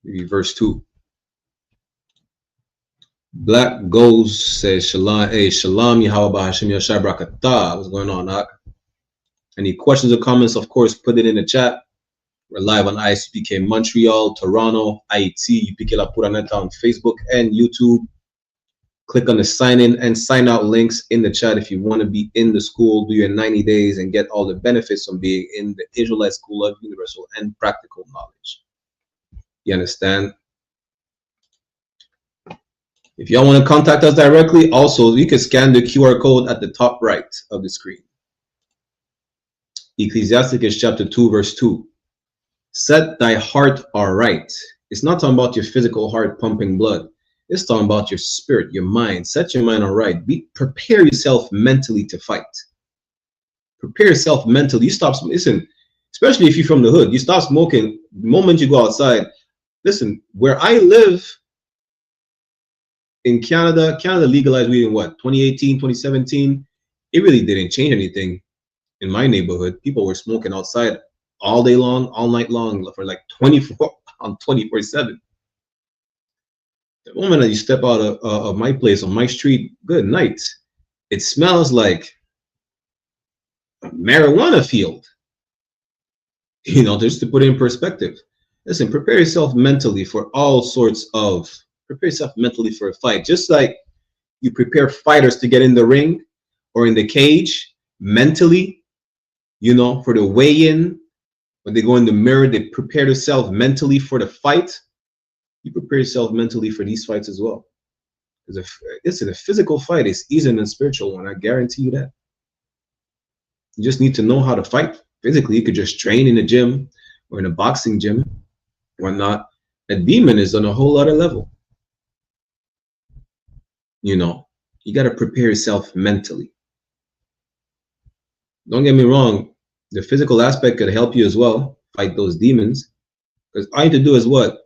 Maybe verse 2. Black Ghost says, Shalom, hey, Shalom, Yahweh Hashem Yashai Brakatah. What's going on, Ak? Any questions or comments, of course, put it in the chat. We're live on I.S.U.P.K Montreal, Toronto, I.T.UPK La Pura Neta on Facebook and YouTube. Click on the sign in and sign out links in the chat if you want to be in the school, do your 90 days and get all the benefits from being in the Israelite School of Universal and Practical Knowledge. You understand? If y'all want to contact us directly, also you can scan the QR code at the top right of the screen. Ecclesiasticus chapter 2 verse 2. Set thy heart aright. It's not talking about your physical heart pumping blood. It's talking about your spirit, your mind. Set your mind aright. Prepare yourself mentally to fight. Prepare yourself mentally. You stop, listen, especially if you're from the hood, you stop smoking the moment you go outside. Listen, where I live in Canada legalized weed in what, 2018, 2017? It really didn't change anything in my neighborhood. People were smoking outside all day long, all night long, for like 24/7. The moment that you step out of my place, on my street, good night, it smells like a marijuana field. You know, just to put it in perspective. Listen, prepare yourself mentally for all sorts of, prepare yourself mentally for a fight. Just like you prepare fighters to get in the ring or in the cage mentally, you know, for the weigh-in. When they go in the mirror, they prepare themselves mentally for the fight. You prepare yourself mentally for these fights as well. Because listen, a physical fight is easier than a spiritual one. I guarantee you that. You just need to know how to fight physically. You could just train in the gym or in a boxing gym, whatnot. A demon is on a whole other level. You know, you got to prepare yourself mentally. Don't get me wrong. The physical aspect could help you as well, fight those demons. Because all you have to do is what?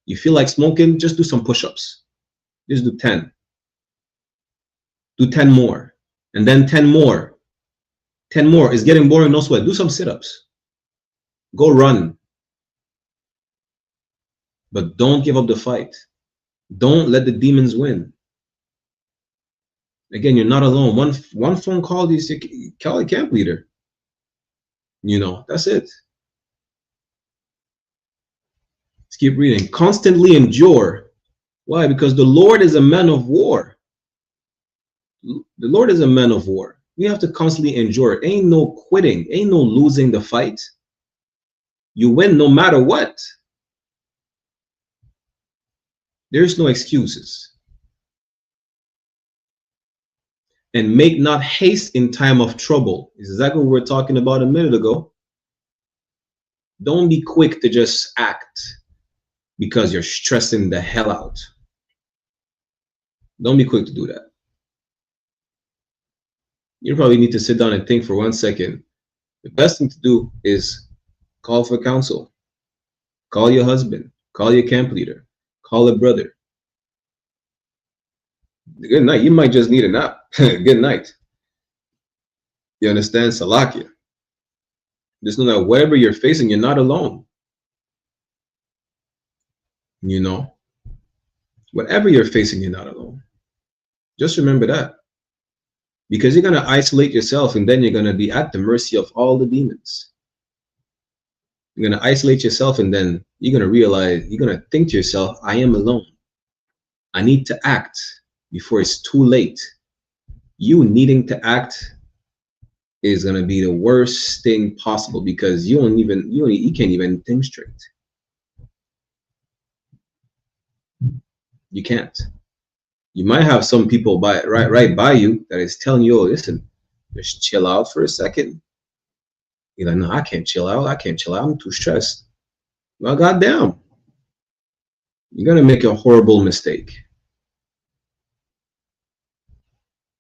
You feel like smoking, just do some push-ups. Just do 10. Do 10 more. And then 10 more. 10 more. It's getting boring, no sweat. Do some sit-ups. Go run. But don't give up the fight. Don't let the demons win. Again, you're not alone. One phone call, you call a camp leader. You know, that's it. Let's keep reading. Constantly endure. Why? Because the Lord is a man of war. The Lord is a man of war. We have to constantly endure. Ain't no quitting. Ain't no losing the fight. You win no matter what. There's no excuses. And make not haste in time of trouble. This is exactly what we were talking about a minute ago. Don't be quick to just act because you're stressing the hell out. Don't be quick to do that. You probably need to sit down and think for 1 second. The best thing to do is call for counsel. Call your husband. Call your camp leader. Call a brother. Good night. You might just need a nap. Good night. You understand? Salakia. Just know that whatever you're facing, you're not alone. You know? Whatever you're facing, you're not alone. Just remember that. Because you're going to isolate yourself and then you're going to be at the mercy of all the demons. You're going to isolate yourself and then you're going to realize, you're going to think to yourself, I am alone. I need to act before it's too late. You needing to act is going to be the worst thing possible because you can't even think straight. You can't. You might have some people right by you that is telling you, oh, listen, just chill out for a second. You're like, no, I can't chill out. I can't chill out. I'm too stressed. Well, goddamn. You're going to make a horrible mistake.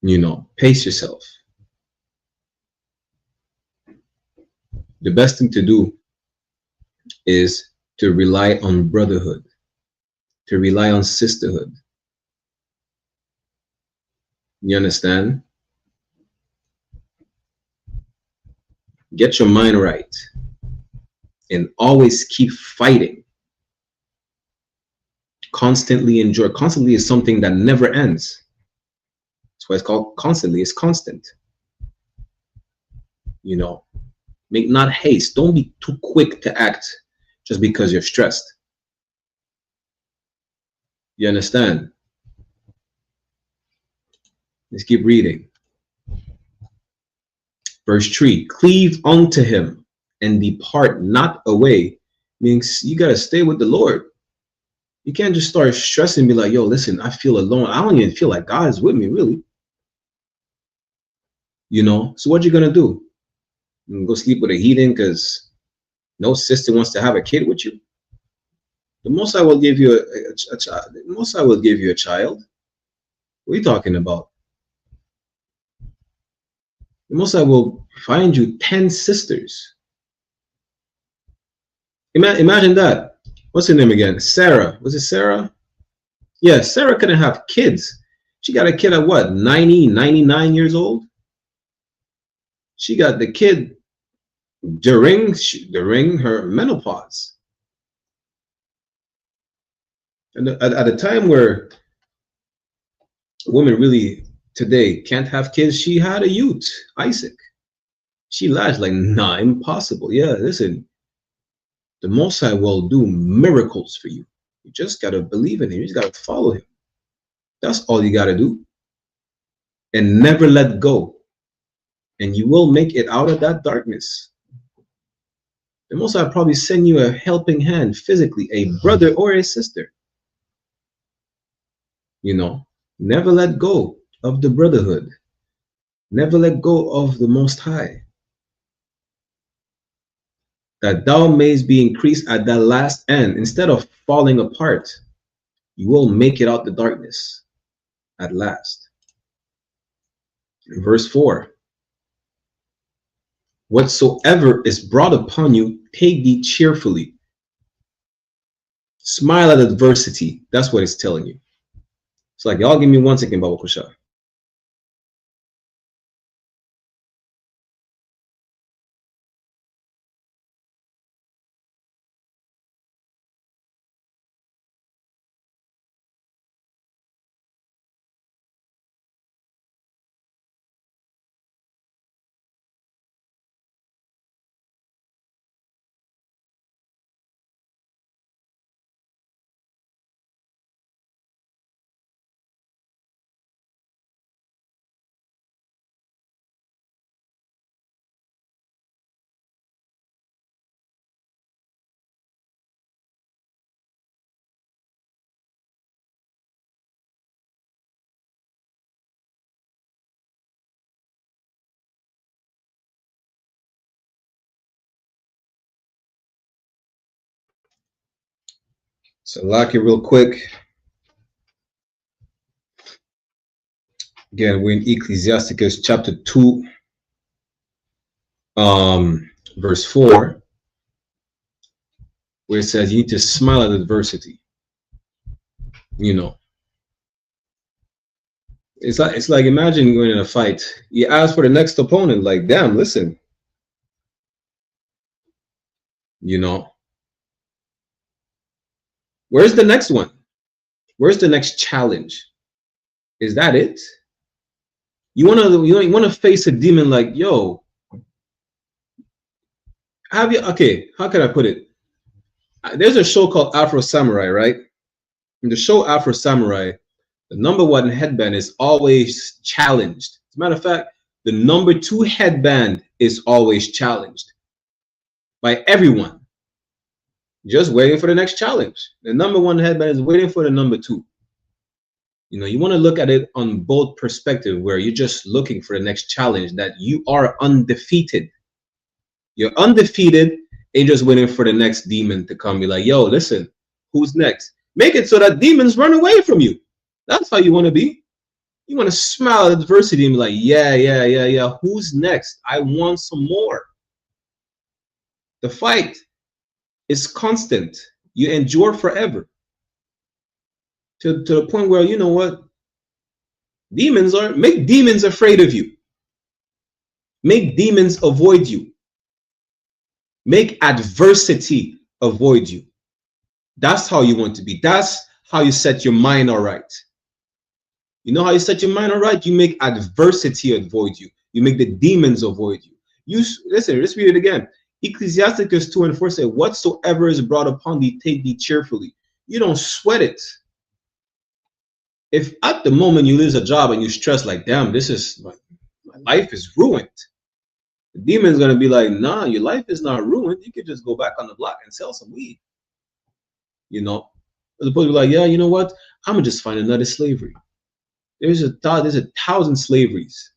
You know, pace yourself. The best thing to do is to rely on brotherhood, to rely on sisterhood. You understand? Get your mind right and always keep fighting. Constantly endure. Constantly is something that never ends. That's why it's called constantly. It's constant. You know, make not haste. Don't be too quick to act just because you're stressed. You understand? Let's keep reading. Verse 3, cleave unto him and depart not away. Means you got to stay with the Lord. You can't just start stressing and be like, yo, listen, I feel alone. I don't even feel like God is with me, really. You know, so what you going to do? You go sleep with a heathen because no sister wants to have a kid with you? The Most High will give you a child. The Most High will give you a child. What are you talking about? The Most High will find you 10 sisters. Imagine that. What's her name again? Sarah. Was it Sarah? Yeah, Sarah couldn't have kids. She got a kid at what? 90, 99 years old? She got the kid during her menopause. And at a time where women really today can't have kids, she had a youth, Isaac. She lashed like, nah, impossible. Yeah, listen, the Most High will do miracles for you. You just got to believe in him. You just got to follow him. That's all you got to do. And never let go. And you will make it out of that darkness. The Most High probably send you a helping hand physically, a brother or a sister. You know, never let go of the brotherhood. Never let go of the Most High. That thou mayest be increased at that last end. Instead of falling apart, you will make it out the darkness at last. Verse 4. Whatsoever is brought upon you, take thee cheerfully. Smile at adversity. That's what it's telling you. It's like, y'all give me 1 second, Baba Kusha. So lock it real quick. Again, we're in Ecclesiasticus chapter 2, verse 4, where it says you need to smile at adversity. You know, it's like imagine going in a fight. You ask for the next opponent, like, damn, listen. You know, where's the next one? Where's the next challenge? Is that it? You wanna face a demon like, yo, have you, okay, how can I put it? There's a show called Afro Samurai, right? In the show Afro Samurai, the #1 headband is always challenged. As a matter of fact, the #2 headband is always challenged by everyone. Just waiting for the next challenge. The #1 headband is waiting for the #2. You know, you want to look at it on both perspectives, where you're just looking for the next challenge, that you are undefeated. You're undefeated, and you're just waiting for the next demon to come. Be like, yo, listen, who's next? Make it so that demons run away from you. That's how you want to be. You want to smile at adversity and be like, yeah. Who's next? I want some more. The fight. It's constant. You endure forever. To the point where, you know what? Make demons afraid of you. Make demons avoid you. Make adversity avoid you. That's how you want to be. That's how you set your mind all right. You know how you set your mind all right? You make adversity avoid you. You make the demons avoid you. Listen, let's read it again. Ecclesiasticus 2:4 says, whatsoever is brought upon thee, take thee cheerfully. You don't sweat it. If at the moment you lose a job and you stress like, damn, this is my life is ruined. The demon's gonna be like, nah, your life is not ruined. You can just go back on the block and sell some weed. You know, as opposed to be like, yeah, you know what? I'm gonna just find another slavery. There's a 1,000 slaveries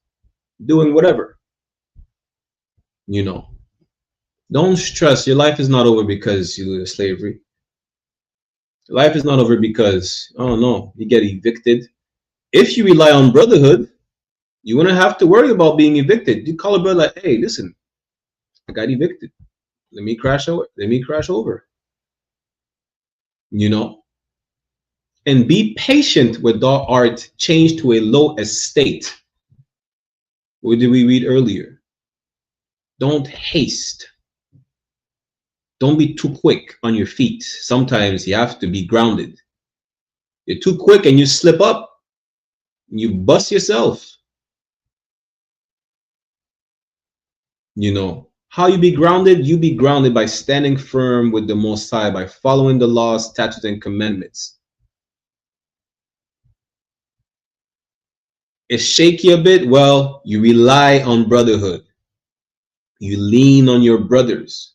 doing whatever. You know, don't stress. Your life is not over because you lose slavery. Your life is not over because, oh no, you get evicted. If you rely on Brotherhood, you wouldn't have to worry about being evicted. You call a brother like, hey, listen, I got evicted. Let me crash over. You know, and be patient with thou art changed to a low estate. What did we read earlier? Don't haste. Don't be too quick on your feet. Sometimes you have to be grounded. You're too quick and you slip up. You bust yourself. You know, how you be grounded? You be grounded by standing firm with the Most High, by following the laws, statutes, and commandments. It's shaky a bit. Well, you rely on Brotherhood. You lean on your brothers.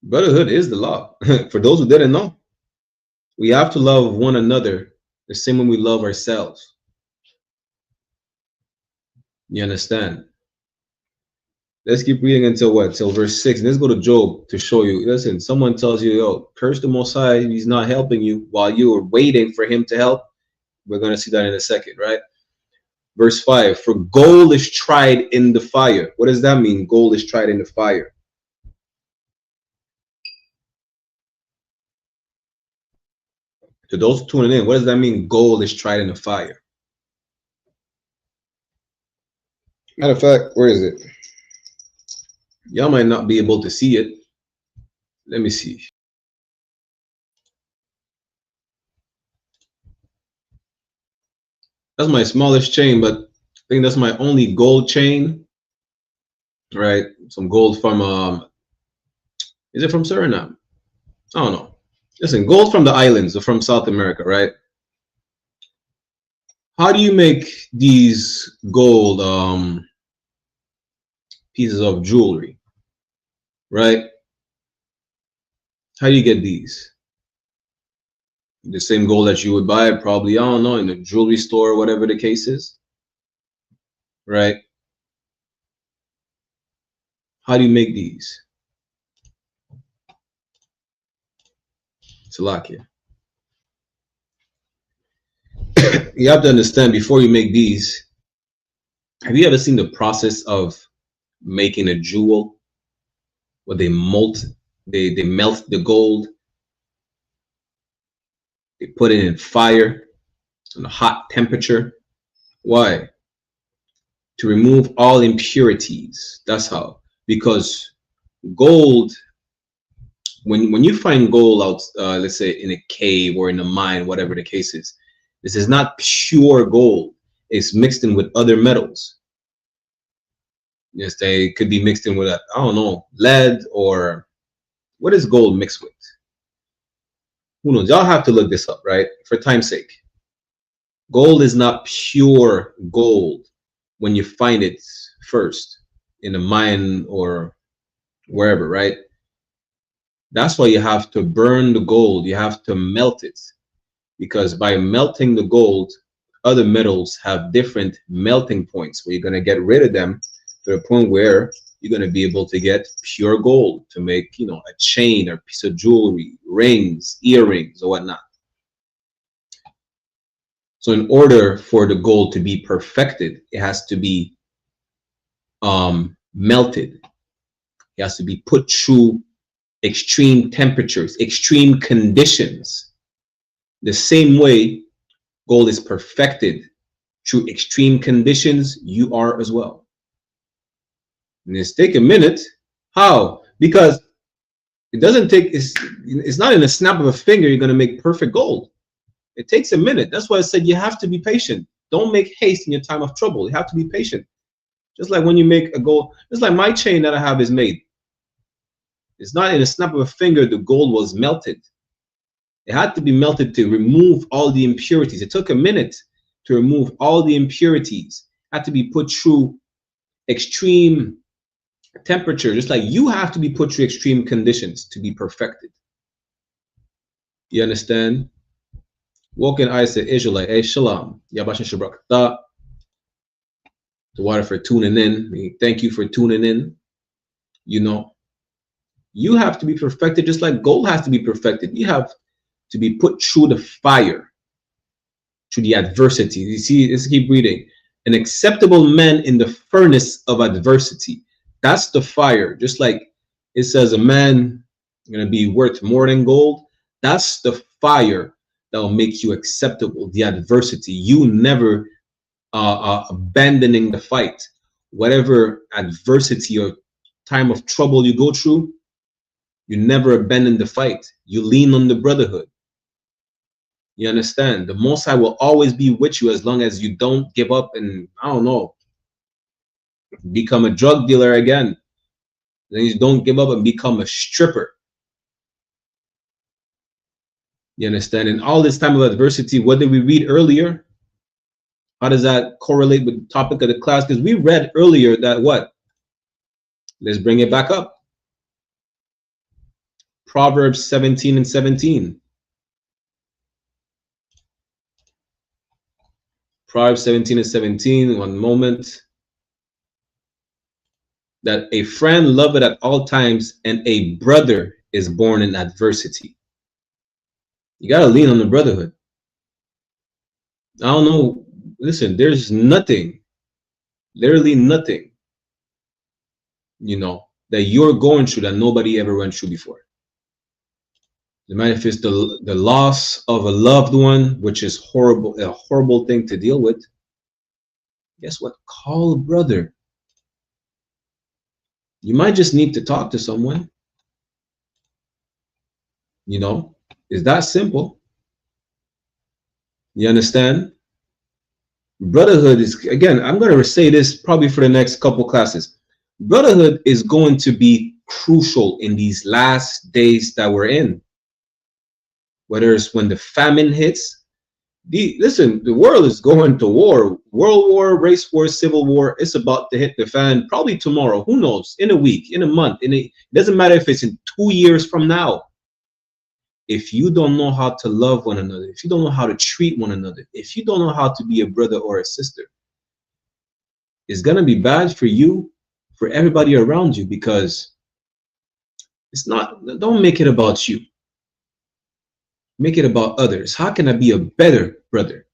Brotherhood is the law. For those who didn't know, we have to love one another the same way we love ourselves. You understand? Let's keep reading until what? Till verse 6. And let's go to Job to show you. Listen, someone tells you, yo, curse the Most High. He's not helping you while you are waiting for him to help. We're going to see that in a second, right? Verse 5. For gold is tried in the fire. What does that mean? Gold is tried in the fire. To those tuning in, what does that mean? Gold is tried in the fire. Matter of fact, where is it? Y'all might not be able to see it. Let me see. That's my smallest chain, but I think that's my only gold chain. Right? Some gold from is it from Suriname? I don't know. Listen, gold from the islands or from South America, right? How do you make these gold pieces of jewelry? Right? How do you get these? The same gold that you would buy, probably, I don't know, in a jewelry store or whatever the case is. Right? How do you make these? Salakia. You have to understand, before you make these, have you ever seen the process of making a jewel? Where they melt the gold, they put it in fire on a hot temperature. Why? To remove all impurities. That's how. Because gold, when you find gold out, let's say in a cave or in a mine, whatever the case is, this is not pure gold. It's mixed in with other metals. Yes, they could be mixed in with, I don't know, lead, or what is gold mixed with? Who knows? Y'all have to look this up, right? For time's sake. Gold is not pure gold when you find it first in a mine or wherever, right? That's why you have to burn the gold. You have to melt it, because by melting the gold, other metals have different melting points where you're going to get rid of them to the point where you're going to be able to get pure gold to make, you know, a chain or piece of jewelry, rings, earrings, or whatnot. So in order for the gold to be perfected, it has to be melted. It has to be put through extreme temperatures, extreme conditions. The same way gold is perfected through extreme conditions, you are as well. And it's take a minute. How? Because it doesn't take, it's not in a snap of a finger you're going to make perfect gold. It takes a minute. That's why I said you have to be patient. Don't make haste in your time of trouble. You have to be patient. Just like when you make a gold, just like my chain that I have is made. It's not in a snap of a finger the gold was melted. It had to be melted to remove all the impurities. It took a minute to remove all the impurities. It had to be put through extreme temperature, just like you have to be put through extreme conditions to be perfected. You understand? Walking eyes to Israelite, hey, shalom. Yabashin Shabrakata. The water for tuning in. Thank you for tuning in. You know, you have to be perfected just like gold has to be perfected. You have to be put through the fire, through the adversity. You see, let's keep reading. An acceptable man in the furnace of adversity. That's the fire. Just like it says a man is going to be worth more than gold. That's the fire that will make you acceptable. The adversity. You never abandoning the fight. Whatever adversity or time of trouble you go through, you never abandon the fight. You lean on the brotherhood. You understand? The Most High will always be with you as long as you don't give up and, I don't know, become a drug dealer again. Then you don't give up and become a stripper. You understand? In all this time of adversity, what did we read earlier? How does that correlate with the topic of the class? Because we read earlier that what? Let's bring it back up. Proverbs 17 and 17. Proverbs 17 and 17, one moment. That a friend loveth at all times, and a brother is born in adversity. You got to lean on the brotherhood. I don't know. Listen, there's nothing, literally nothing, you know, that you're going through that nobody ever went through before. The manifest the loss of a loved one, which is horrible, a horrible thing to deal with. Guess what? Call a brother. You might just need to talk to someone. You know, it's that simple. You understand? Brotherhood is, again, I'm going to say this probably for the next couple classes. Brotherhood is going to be crucial in these last days that we're in. Whether it's when the famine hits, listen, the world is going to war. World war, race war, civil war. It's about to hit the fan probably tomorrow. Who knows? In a week, in a month. It doesn't matter if it's in 2 years from now. If you don't know how to love one another, if you don't know how to treat one another, if you don't know how to be a brother or a sister, it's going to be bad for you, for everybody around you, because it's not, don't make it about you. Make it about others. How can I be a better brother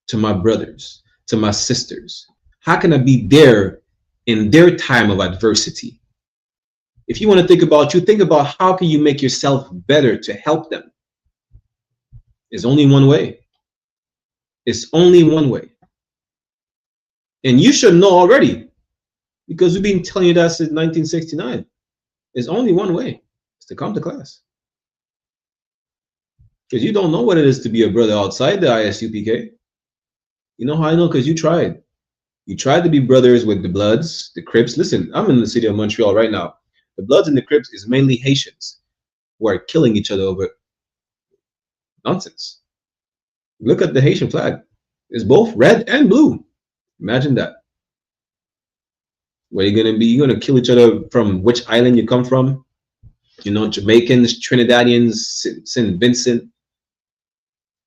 to my brothers, to my sisters? How can I be there in their time of adversity? If you want to think about you, think about how can you make yourself better to help them. There's only one way. It's only one way. And you should know already, because we've been telling you that since 1969. There's only one way. It's to come to class. Because you don't know what it is to be a brother outside the I.S.U.P.K. You know how I know? Because you tried. You tried to be brothers with the Bloods, the Crips. Listen, I'm in the city of Montreal right now. The Bloods and the Crips is mainly Haitians who are killing each other over nonsense. Look at the Haitian flag. It's both red and blue. Imagine that. Where you're going to be, you're going to kill each other from which island you come from. You know, Jamaicans, Trinidadians, St. Vincent.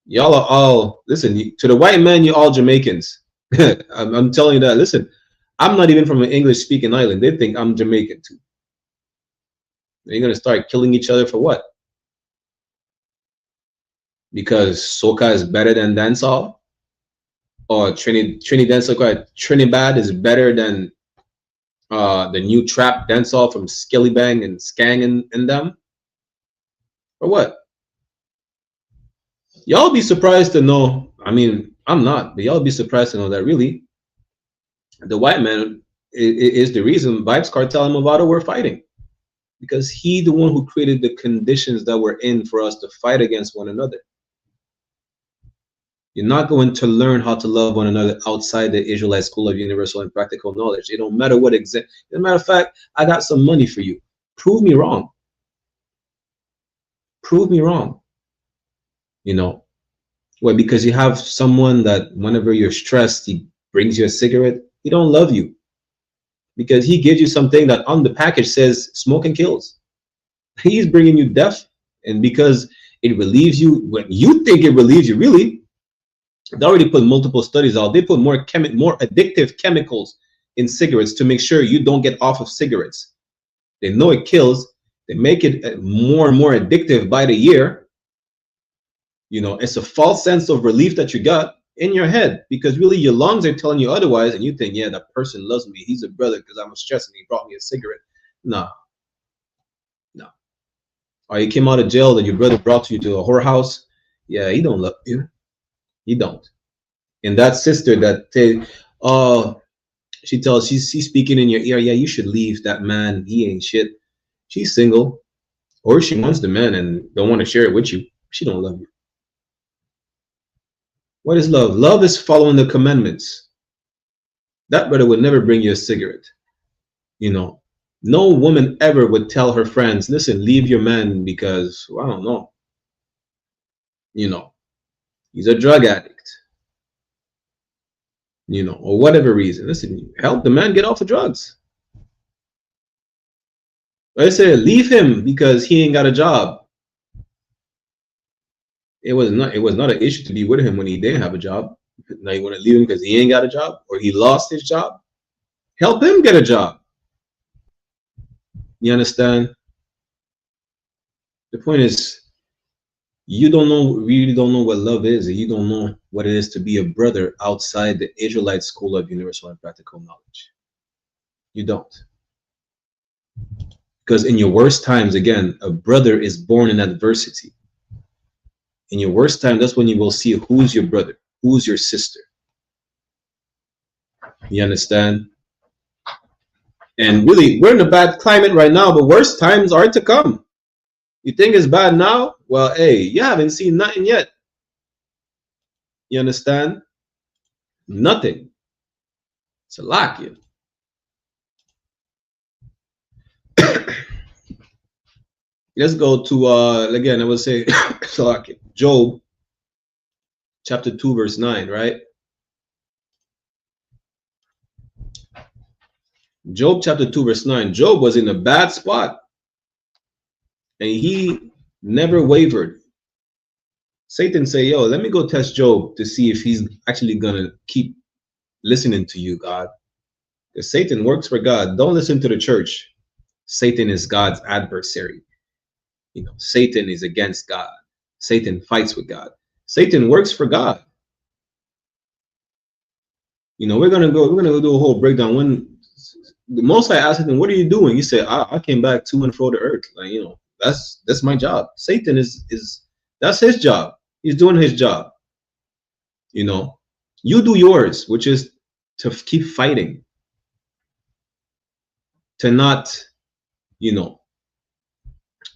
Y'all are all, listen, to the white man, you're all Jamaicans. I'm telling you that. Listen, I'm not even from an English-speaking island. They think I'm Jamaican too. You're going to start killing each other for what? Because soca is better than dancehall? Or Trinidad is better than the new trap dancehall from Skellybang and Skang and them, or what? Y'all be surprised to know. I mean, I'm not, but y'all be surprised to know that really the white man is the reason Vibes Cartel and Movado were fighting, because he the one who created the conditions that were in for us to fight against one another. You're not going to learn how to love one another outside the Israelite school of universal and practical knowledge. It don't matter what exact. As a matter of fact, I got some money for you. Prove me wrong. Prove me wrong. You know, well, because you have someone that whenever you're stressed, he brings you a cigarette. He don't love you because he gives you something that on the package says smoking kills. He's bringing you death, and because it relieves you when you think it relieves you, really. They already put multiple studies out. They put more addictive chemicals in cigarettes to make sure you don't get off of cigarettes. They know it kills. They make it more and more addictive by the year. You know, it's a false sense of relief that you got in your head because really your lungs are telling you otherwise, and you think, yeah, that person loves me. He's a brother because I'm stressed and he brought me a cigarette. No. Or you came out of jail and your brother brought you to a whorehouse. Yeah, he don't love you. He don't. And that sister that she's speaking in your ear, yeah, you should leave that man. He ain't shit. She's single, or she wants the man and don't want to share it with you. She don't love you. What is love? Love is following the commandments. That brother would never bring you a cigarette. You know, no woman ever would tell her friends, listen, leave your man because, well, I don't know. You know, he's a drug addict. You know, or whatever reason. Listen, help the man get off the drugs. I said, leave him because he ain't got a job. It was not an issue to be with him when he didn't have a job. Now you want to leave him because he ain't got a job or he lost his job. Help him get a job. You understand? The point is, you really don't know what love is, and you don't know what it is to be a brother outside the Israelite school of universal and practical knowledge. You don't. Because in your worst times, again, a brother is born in adversity. In your worst time, that's when you will see who's your brother, who's your sister. You understand? And really, we're in a bad climate right now, but worse times are to come. You think it's bad now? Well, hey, you haven't seen nothing yet. You understand? Nothing. It's a lock you. Let's go to again, I would say Job chapter 2 verse 9, right? Job chapter 2 verse 9. Job was in a bad spot and he never wavered. Satan say, yo, let me go test Job to see if he's actually gonna keep listening to you, God. Because Satan works for God. Don't listen to the church. Satan is God's adversary. You know, Satan is against God. Satan fights with God. Satan works for God. You know, we're gonna do a whole breakdown. When the Most High asked him, what are you doing? He said, I came back to and fro the earth. Like, you know, that's my job. Satan is that's his job. He's doing his job. You know, you do yours, which is to keep fighting. To not, you know,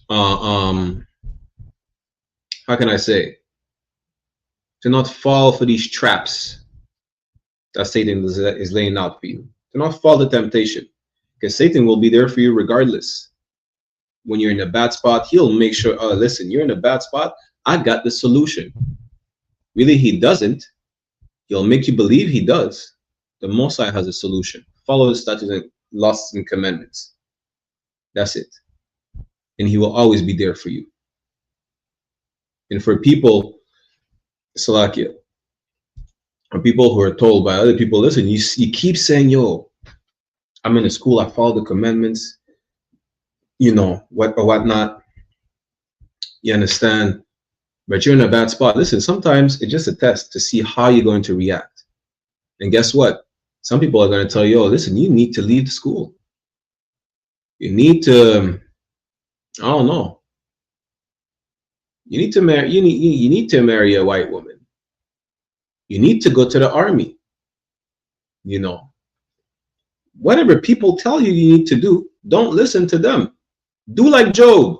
how can I say? To not fall for these traps that Satan is laying out for you. To not fall to temptation. Because Satan will be there for you regardless. When you're in a bad spot, he'll make sure, listen, you're in a bad spot, I got the solution. Really, he doesn't. He'll make you believe he does. The Most High has a solution. Follow the statutes and laws and commandments. That's it. And he will always be there for you. And for people, Salakia, or people who are told by other people, listen, you keep saying, yo, I'm in a school, I follow the commandments, you know, what or whatnot. You understand? But you're in a bad spot. Listen, sometimes it's just a test to see how you're going to react. And guess what? Some people are going to tell you, oh, listen, you need to leave the school. You need to, I don't know. You need to marry. You need to marry a white woman. You need to go to the army. You know, whatever people tell you you need to do, don't listen to them. Do like Job.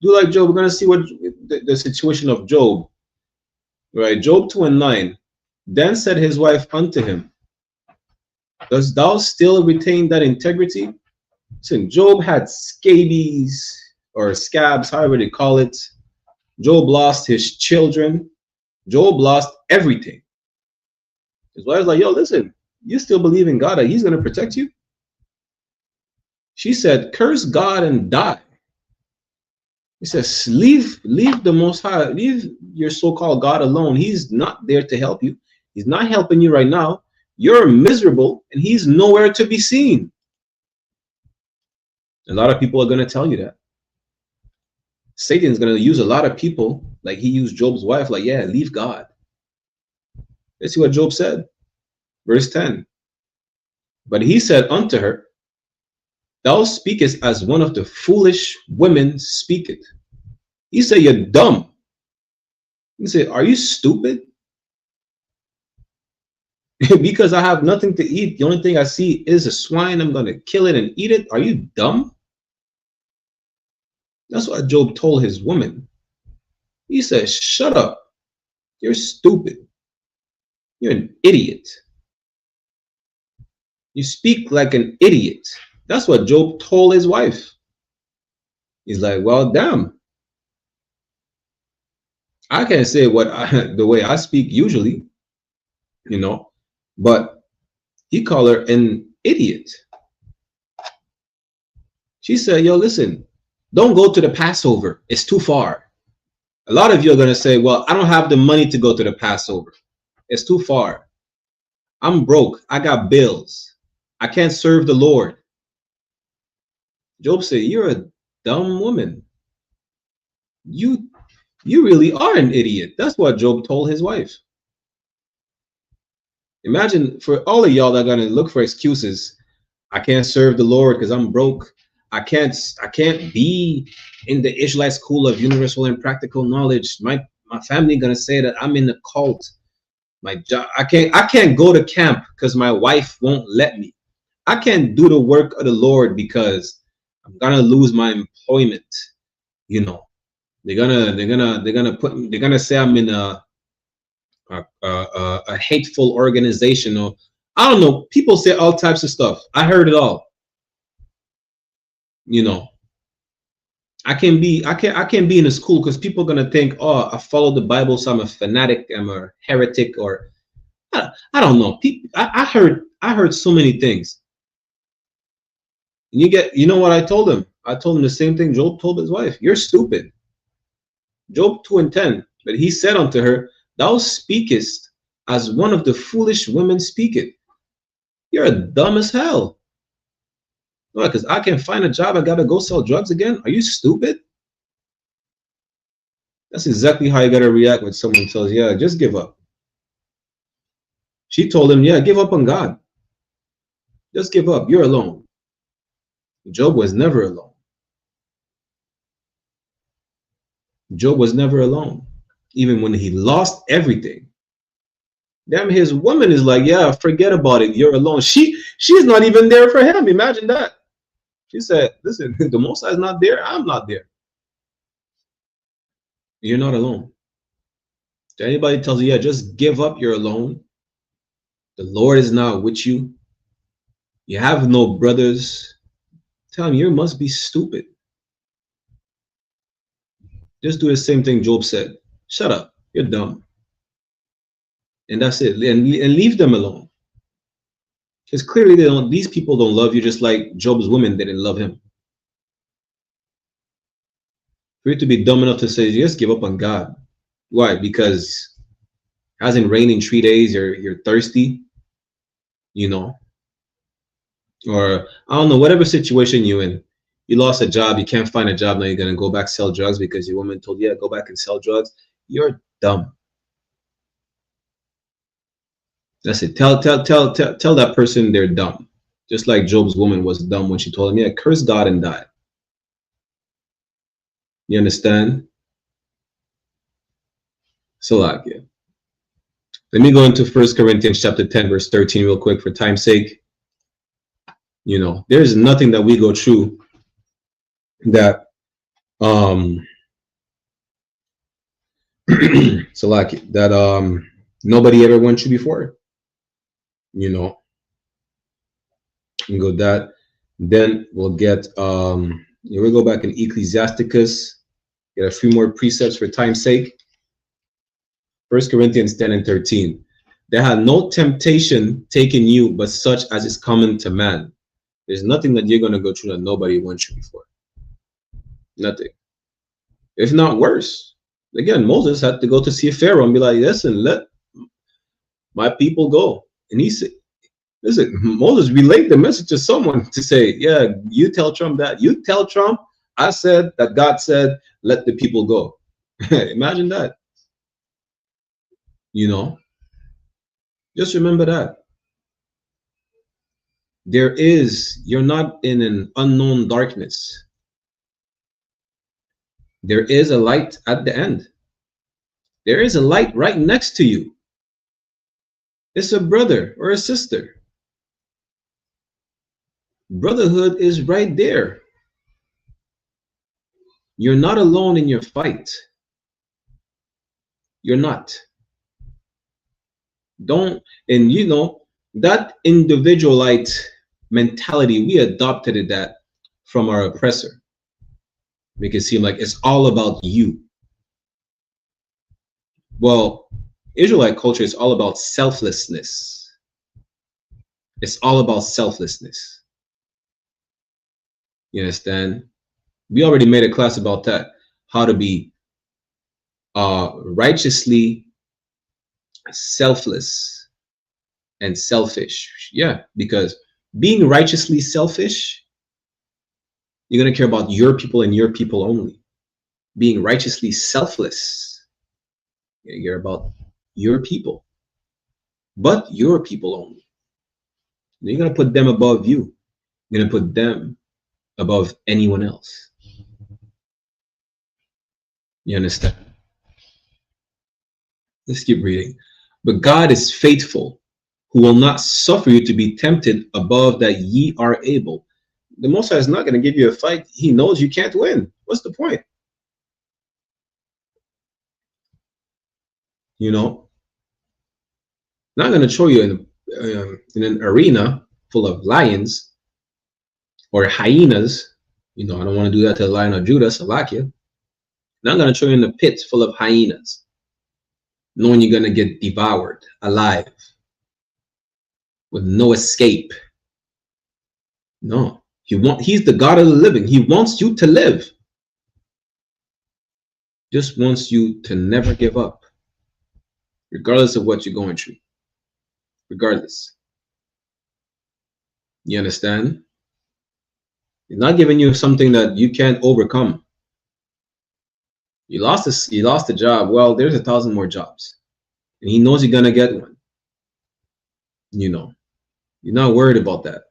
Do like Job. We're gonna see what the situation of Job. Right, Job 2:9. Then said his wife unto him, dost thou still retain that integrity? Listen, Job had scabies or scabs, however they call it. Job lost his children. Job lost everything. His wife's like, yo, listen, you still believe in God that he's going to protect you? She said, curse God and die. He says, leave the Most High, leave your so-called God alone. He's not there to help you. He's not helping you right now. You're miserable and he's nowhere to be seen. A lot of people are going to tell you that. Satan's going to use a lot of people like he used Job's wife, like, yeah, leave God. Let's see what Job said. Verse 10. But he said unto her, thou speakest as one of the foolish women speaketh. He said, you're dumb. He said, are you stupid? Because I have nothing to eat. The only thing I see is a swine. I'm going to kill it and eat it. Are you dumb? That's what Job told his woman. He said, shut up. You're stupid. You're an idiot. You speak like an idiot. That's what Job told his wife. He's like, well, damn. I can't say the way I speak usually, you know, but he called her an idiot. She said, yo, listen, don't go to the Passover. It's too far. A lot of you are going to say, well, I don't have the money to go to the Passover. It's too far. I'm broke. I got bills. I can't serve the Lord. Job said, you're a dumb woman. You really are an idiot. That's what Job told his wife. Imagine for all of y'all that are going to look for excuses. I can't serve the Lord because I'm broke. I can't be in the Israelite school of universal and practical knowledge. My family gonna say that I'm in the cult. My job, I can't go to camp because my wife won't let me. I can't do the work of the Lord because I'm gonna lose my employment. You know, they're gonna say I'm in a hateful organization, or I don't know. People say all types of stuff. I heard it all. You know, I can't be in a school because people are gonna think, oh, I follow the Bible, so I'm a fanatic, I'm a heretic, or I don't know. I heard so many things. And you know what I told him? I told him the same thing Job told his wife. You're stupid. Job 2:10. But he said unto her, thou speakest as one of the foolish women speaketh. You're dumb as hell. Why? Because I can't find a job. I gotta go sell drugs again. Are you stupid? That's exactly how you gotta react when someone tells you, yeah, just give up. She told him, yeah, give up on God. Just give up. You're alone. Job was never alone. Job was never alone. Even when he lost everything. Damn, his woman is like, yeah, forget about it. You're alone. She's not even there for him. Imagine that. She said, listen, the Most High is not there. I'm not there. You're not alone. If anybody tells you, yeah, just give up, you're alone. The Lord is not with you. You have no brothers. Tell him you must be stupid. Just do the same thing Job said. Shut up. You're dumb. And that's it. And leave them alone. Because clearly these people don't love you, just like Job's women didn't love him. For you to be dumb enough to say, just give up on God. Why? Because it hasn't rained in 3 days, you're thirsty, you know. Or I don't know, whatever situation you're in. You lost a job, you can't find a job, now you're gonna go back sell drugs because your woman told you, yeah, go back and sell drugs. You're dumb. That's it. Tell that person they're dumb. Just like Job's woman was dumb when she told him, yeah, curse God and die. You understand? So like, yeah. Let me go into 1 Corinthians chapter 10, verse 13 real quick for time's sake. You know, there's nothing that we go through that so like that nobody ever went through before. You know. And go that. Then we'll get we'll go back in Ecclesiasticus, get a few more precepts for time's sake. 1 Corinthians 10 and 13. There had no temptation taken you but such as is common to man. There's nothing that you're going to go through that nobody went through before. Nothing. If not worse. Again, Moses had to go to see Pharaoh and be like, listen, let my people go. And he said, listen, Moses relayed the message to someone to say, yeah, you tell Trump that. You tell Trump, I said that God said, let the people go. Imagine that. You know, just remember that. You're not in an unknown darkness. There is a light at the end. There is a light right next to you. It's a brother or a sister. Brotherhood is right there. You're not alone in your fight. You're not. Don't, and you know, that individualite mentality, we adopted that from our oppressor. Make it seem like it's all about you. Well, Israelite culture is all about selflessness. It's all about selflessness. You understand? We already made a class about that. How to be righteously selfless and selfish. Yeah, because being righteously selfish, you're going to care about your people and your people only. Being righteously selfless, you're about your people, but your people only. You're going to put them above you. You're going to put them above anyone else. You understand? Let's keep reading. But God is faithful, who will not suffer you to be tempted above that ye are able. The Most High is not going to give you a fight. He knows you can't win. What's the point? You know, not going to throw you in an arena full of lions or hyenas. You know, I don't want to do that to the Lion of Judah, Salakia. Not going to throw you in a pit full of hyenas, knowing you're going to get devoured alive with no escape. No, he's the God of the living. He wants you to live. Just wants you to never give up, regardless of what you're going through. Regardless. You understand? He's not giving you something that you can't overcome. You lost a job. Well, there's 1,000 more jobs. And he knows you're gonna get one. You know. You're not worried about that.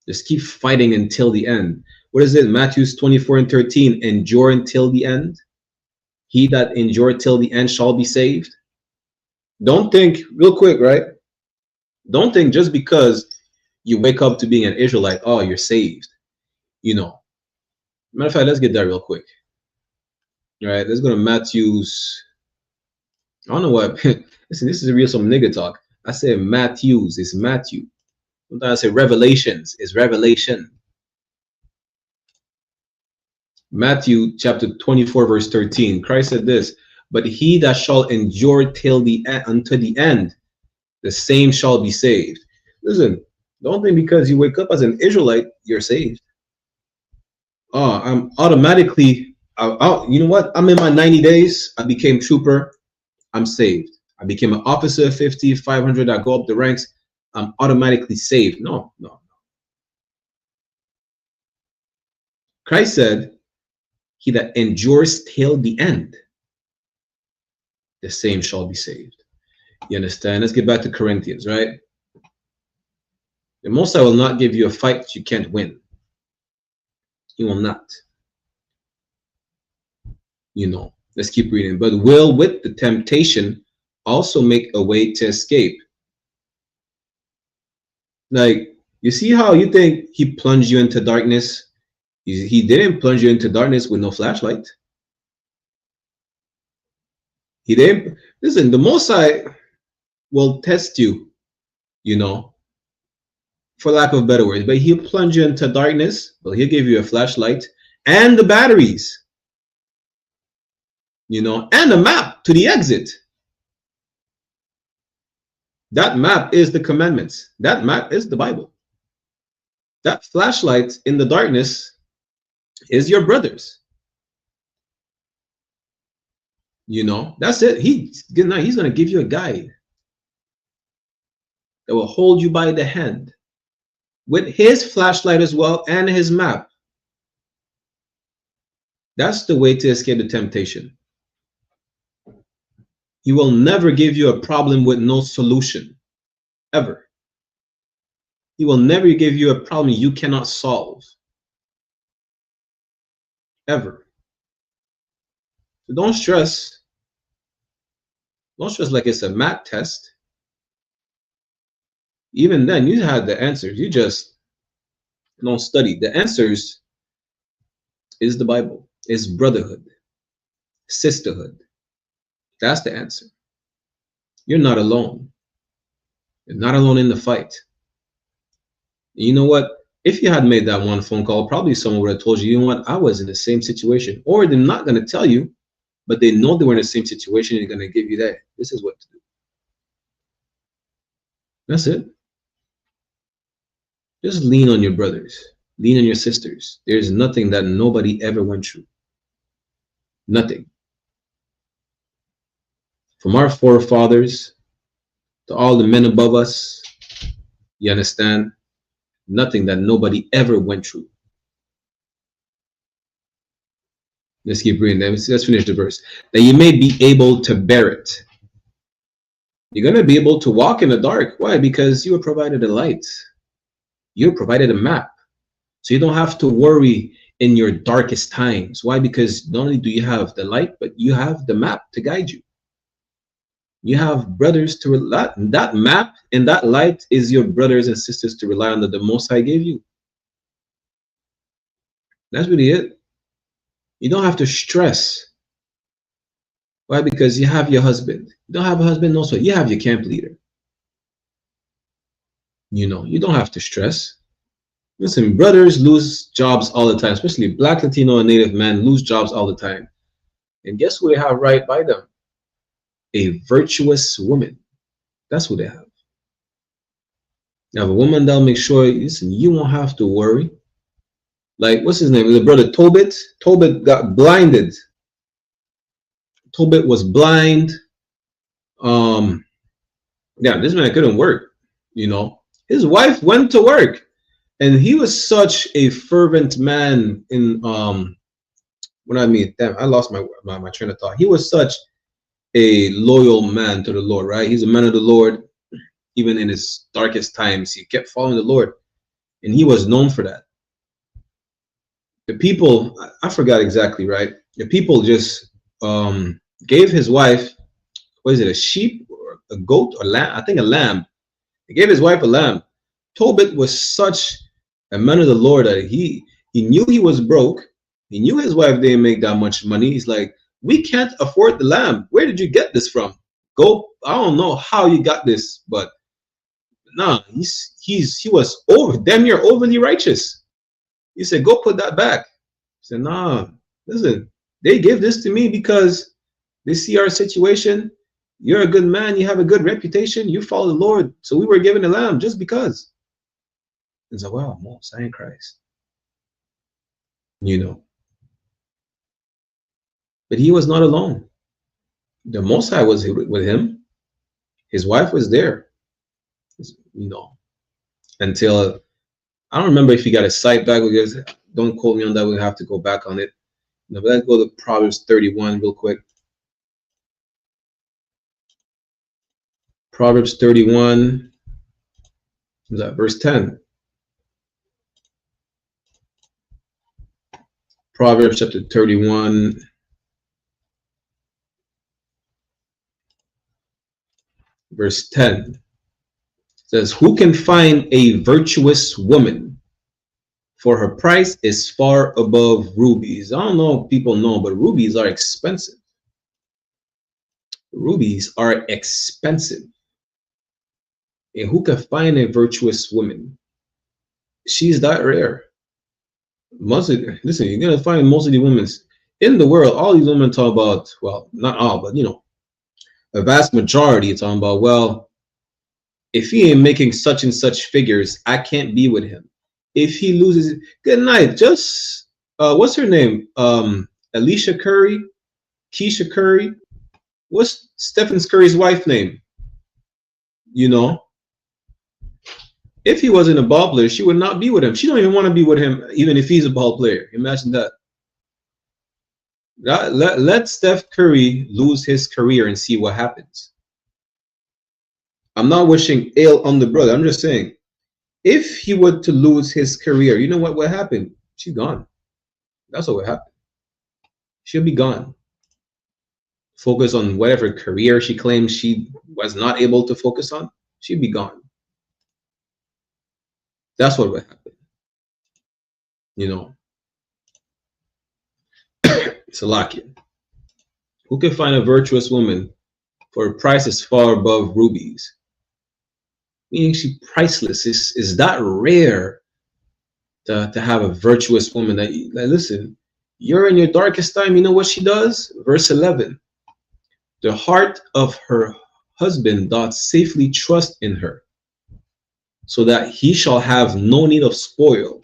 Just keep fighting until the end. What is it? Matthew 24 and 13. Endure until the end. He that endure till the end shall be saved. Don't think, real quick, right? Don't think just because you wake up to being an Israelite, oh, you're saved. You know. Matter of fact, let's get that real quick. All right, let's go to Matthew's. I don't know what. Listen, this is real some nigga talk. I say Matthew's. It's Matthew. Sometimes I say Revelations. It's Revelation. Matthew chapter 24, verse 13. Christ said this, but he that shall endure till the end, unto the end, the same shall be saved. Listen, don't think because you wake up as an Israelite, you're saved. Oh, I'm automatically. You know what? I'm in my 90 days. I became trooper. I'm saved. I became an officer 50, 500. I go up the ranks. I'm automatically saved. No. Christ said, he that endures till the end, the same shall be saved. You understand? Let's get back to Corinthians, right? The Most High will not give you a fight that you can't win. He will not. You know, let's keep reading. But will with the temptation also make a way to escape. Like, you see how you think he plunged you into darkness? He didn't plunge you into darkness with no flashlight. He didn't. Listen, the Most High will test you, you know, for lack of better words, but he'll plunge you into darkness. Well, he'll give you a flashlight and the batteries, you know, and a map to the exit. That map is the commandments. That map is the Bible. That flashlight in the darkness is your brothers. You know, that's it. He's going to give you a guide that will hold you by the hand with his flashlight as well and his map. That's the way to escape the temptation. He will never give you a problem with no solution, ever. He will never give you a problem you cannot solve, ever. So don't stress. Don't stress like it's a math test. Even then, you had the answers. You just don't study. The answers is the Bible. It's brotherhood, sisterhood. That's the answer. You're not alone. You're not alone in the fight. You know what? If you had made that one phone call, probably someone would have told you, you know what? I was in the same situation. Or they're not going to tell you, but they know they were in the same situation. And they're going to give you that. This is what to do. That's it. Just lean on your brothers. Lean on your sisters. There's nothing that nobody ever went through. Nothing. From our forefathers to all the men above us, you understand? Nothing that nobody ever went through. Let's keep reading. Let's finish the verse. That you may be able to bear it. You're going to be able to walk in the dark. Why? Because you were provided a light. You were provided a map. So you don't have to worry in your darkest times. Why? Because not only do you have the light, but you have the map to guide you. You have brothers to rely on. That map and that light is your brothers and sisters to rely on that the Most High gave you. That's really it. You don't have to stress. Why? Because you have your husband. You don't have a husband, also. You have your camp leader. You know, you don't have to stress. Listen, brothers lose jobs all the time, especially Black, Latino, and Native men lose jobs all the time. And guess who they have right by them? A virtuous woman. That's who they have. You have a woman that'll make sure, listen, you won't have to worry. Like, what's his name? The brother Tobit. Tobit got blinded. Tobit was blind. Yeah, this man couldn't work, you know. His wife went to work. And he was such a fervent man in when I mean, damn, I lost my train of thought. He was such a loyal man to the Lord, right? He's a man of the Lord. Even in his darkest times, he kept following the Lord, and he was known for that. The people, I forgot exactly, right? The people just gave his wife, what is it, a sheep or a goat or lamb? I think a lamb. They gave his wife a lamb. Tobit was such a man of the Lord that he knew he was broke. He knew his wife didn't make that much money. He's like, we can't afford the lamb. Where did you get this from? Go, I don't know how you got this, but nah, he was damn near overly righteous. He said, go put that back. He said, nah, listen, they give this to me because they see our situation. You're a good man. You have a good reputation. You follow the Lord. So we were given a lamb just because. It's like, wow, Most High in Christ. You know. But he was not alone. The Most High was with him. His wife was there. You know. Until, I don't remember if he got his sight back. Because don't quote me on that. We'll have to go back on it. Now, let's go to Proverbs 31 real quick. Proverbs 31. Is that verse 10? Proverbs chapter 31. Verse 10 says, who can find a virtuous woman? For her price is far above rubies. I don't know if people know, but rubies are expensive. Rubies are expensive. And who can find a virtuous woman? She's that rare. Listen, you're gonna find most of the women in the world. All these women talk about, well, not all, but you know, a vast majority talking about, well, if he ain't making such and such figures, I can't be with him. If he loses, good night. Just what's her name? Alicia Curry, Keisha Curry. What's Stephen Curry's wife name? You know, if he wasn't a ball player, she would not be with him. She don't even want to be with him, even if he's a ball player. Imagine that. Let Steph Curry lose his career and see what happens. I'm not wishing ill on the brother. I'm just saying, if he were to lose his career, you know what would happen? She's gone. That's what would happen. She'll be gone. Focus on whatever career she claims she was not able to focus on. She'd be gone. That's what would happen. You know. Salakia. Who can find a virtuous woman for a price is far above rubies? Meaning she's priceless. Is that rare to have a virtuous woman that listen, you're in your darkest time, you know what she does? Verse 11. The heart of her husband doth safely trust in her, so that he shall have no need of spoil.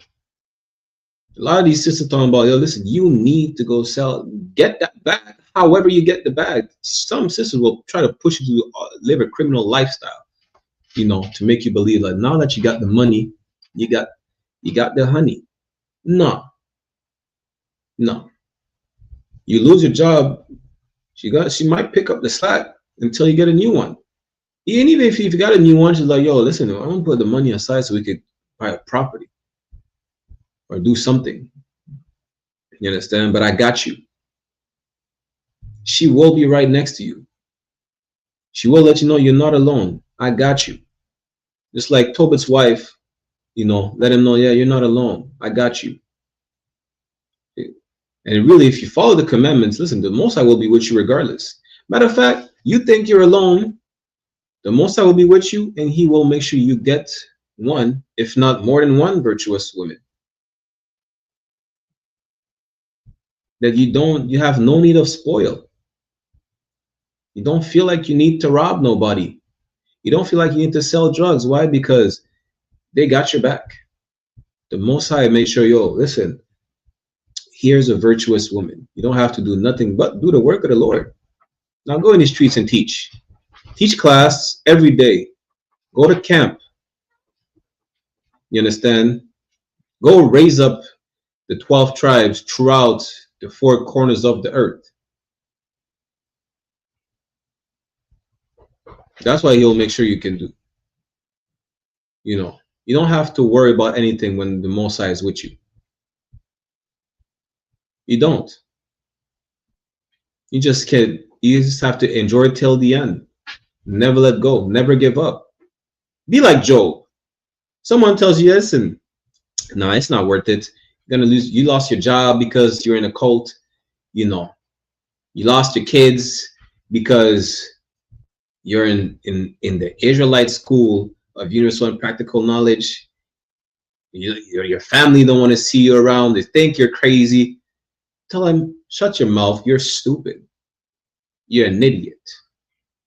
A lot of these sisters talking about, yo, listen, you need to go sell, get that bag. However you get the bag. Some sisters will try to push you to live a criminal lifestyle, you know, to make you believe like now that you got the money, you got the honey. No. You lose your job, she might pick up the slack until you get a new one. And even if you got a new one, she's like, yo, listen, I'm gonna put the money aside so we could buy a property or do something. You understand? But I got you. She will be right next to you. She will let you know you're not alone. I got you. Just like Tobit's wife, you know, let him know, yeah, you're not alone. I got you. And really, if you follow the commandments, listen, the Most High will be with you regardless. Matter of fact, you think you're alone, the Most High will be with you, and he will make sure you get one, if not more than one virtuous woman. That you have no need of spoil. You don't feel like you need to rob nobody. You don't feel like you need to sell drugs. Why? Because they got your back. The Most High made sure, yo, listen, here's a virtuous woman. You don't have to do nothing but do the work of the Lord. Now go in the streets and teach. Teach class every day. Go to camp. You understand? Go raise up the 12 tribes throughout the 4 corners of the earth. That's why he'll make sure you can do. You know, you don't have to worry about anything when the Most High is with you. You don't. You just have to enjoy it till the end. Never let go. Never give up. Be like Job. Someone tells you, listen, no, it's not worth it. You're gonna lose. You lost your job because you're in a cult. You know, you lost your kids because you're in the Israelite school of universal and practical knowledge. Your family don't want to see you around. They think you're crazy. Tell them, shut your mouth. You're stupid. You're an idiot.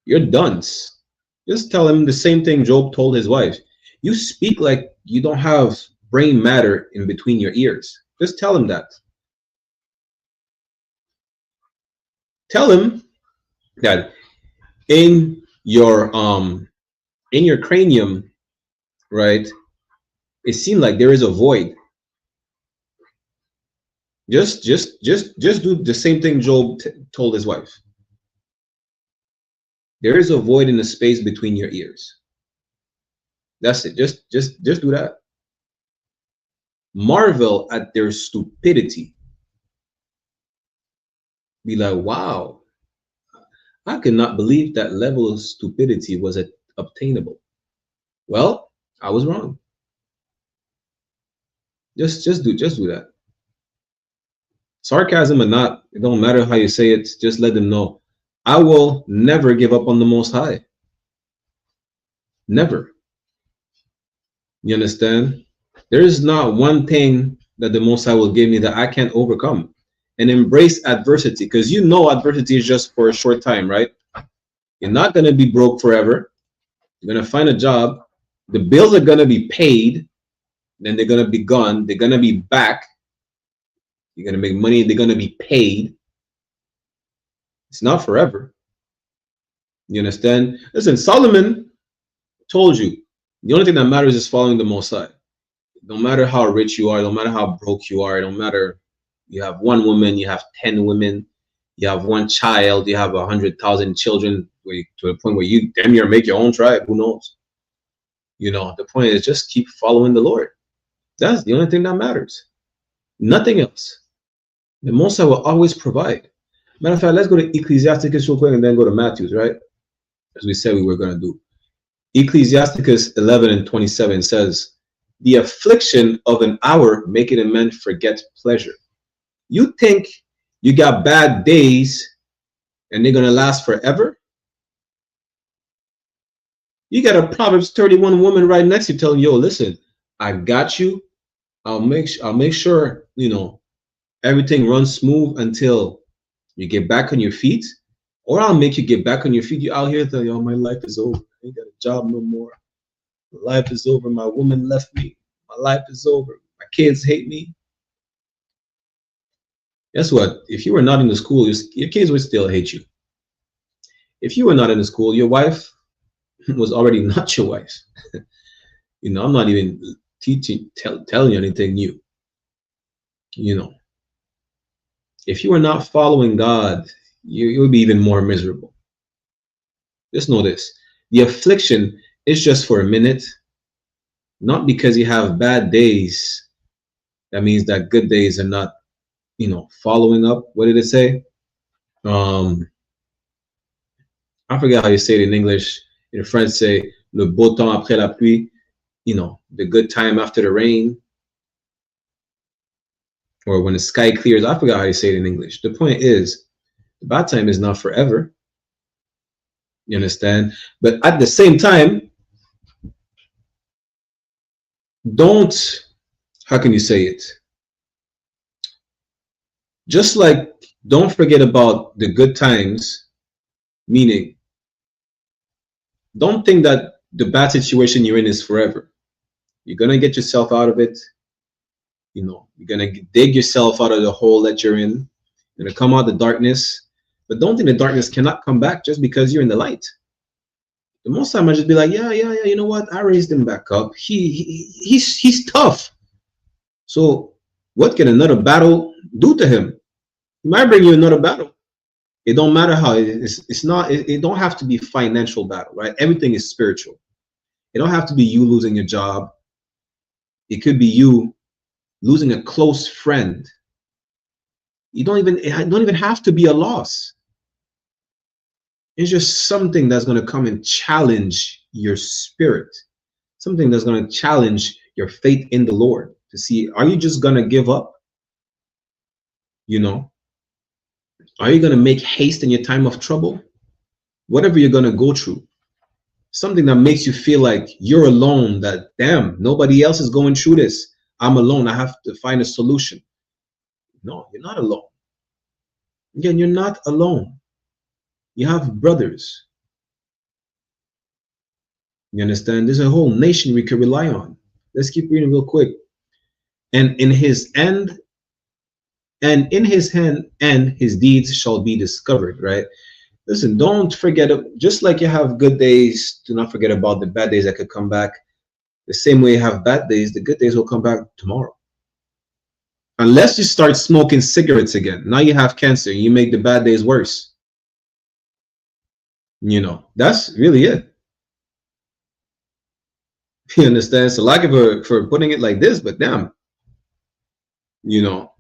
You're dunce. Just tell him the same thing Job told his wife. You speak like you don't have brain matter in between your ears. Just tell him that. Tell him that in your cranium, right? It seemed like there is a void. Just do the same thing Job told his wife. There is a void in the space between your ears. That's it. Just do that. Marvel at their stupidity. Be like, wow, I could not believe that level of stupidity was obtainable. Well, I was wrong. Just do that. Sarcasm or not, it don't matter how you say it. Just let them know, I will never give up on the Most High. Never. You understand? There is not one thing that the Most High will give me that I can't overcome. And embrace adversity, because you know adversity is just for a short time, right? You're not going to be broke forever. You're going to find a job. The bills are going to be paid. Then they're going to be gone. They're going to be back. You're going to make money. They're going to be paid. It's not forever. You understand? Listen, Solomon told you, the only thing that matters is following the Most High. No matter how rich you are, no matter how broke you are, no matter you have one woman, you have 10 women, you have one child, you have 100,000 children, to a point where you damn near make your own tribe. Who knows? You know, the point is just keep following the Lord. That's the only thing that matters. Nothing else. The Most High will always provide. Matter of fact, let's go to Ecclesiasticus real quick and then go to Matthews, right? As we said we were going to do. Ecclesiasticus 11:27 says, the affliction of an hour maketh a man forget pleasure. You think you got bad days and they're going to last forever? You got a Proverbs 31 woman right next to you telling you, yo, listen, I got you. I'll make sure, you know, everything runs smooth until you get back on your feet, or I'll make you get back on your feet. You out here telling, yo, my life is over. I ain't got a job no more. My life is over. My woman left me. My life is over. My kids hate me. Guess what? If you were not in the school, your kids would still hate you. If you were not in the school, your wife was already not your wife. You know, I'm not even telling you anything new. You know, if you are not following God, you'll be even more miserable. Just know this. The affliction is just for a minute. Not because you have bad days. That means that good days are not, you know, following up. What did it say? I forget how you say it in English. In French, say le beau temps après la pluie. You know, the good time after the rain. Or when the sky clears. I forgot how you say it in English. The point is, the bad time is not forever. You understand? But at the same time, how can you say it? Just like, don't forget about the good times, meaning, don't think that the bad situation you're in is forever. You're going to get yourself out of it. You know, you're going to dig yourself out of the hole that you're in. You're going to come out of the darkness. But don't think the darkness cannot come back just because you're in the light. The most time I just be like, yeah, you know what? I raised him back up. He's tough. So what can another battle do to him? He might bring you another battle. It don't matter how it don't have to be financial battle, right? Everything is spiritual. It don't have to be you losing your job. It could be you losing a close friend. It don't even have to be a loss. It's just something that's going to come and challenge your spirit. Something that's going to challenge your faith in the Lord to see, are you just going to give up? You know, are you going to make haste in your time of trouble? Whatever you're going to go through, something that makes you feel like you're alone, that damn, nobody else is going through this. I'm alone. I have to find a solution. No, you're not alone. Again, you're not alone. You have brothers. You understand? There's a whole nation we could rely on. Let's keep reading real quick. And in his hand, his deeds shall be discovered, right? Listen, don't forget, just like you have good days, do not forget about the bad days that could come back. The same way you have bad days, the good days will come back tomorrow. Unless you start smoking cigarettes again. Now you have cancer. You make the bad days worse. You know, that's really it. You understand? So like for putting it like this, but damn, you know.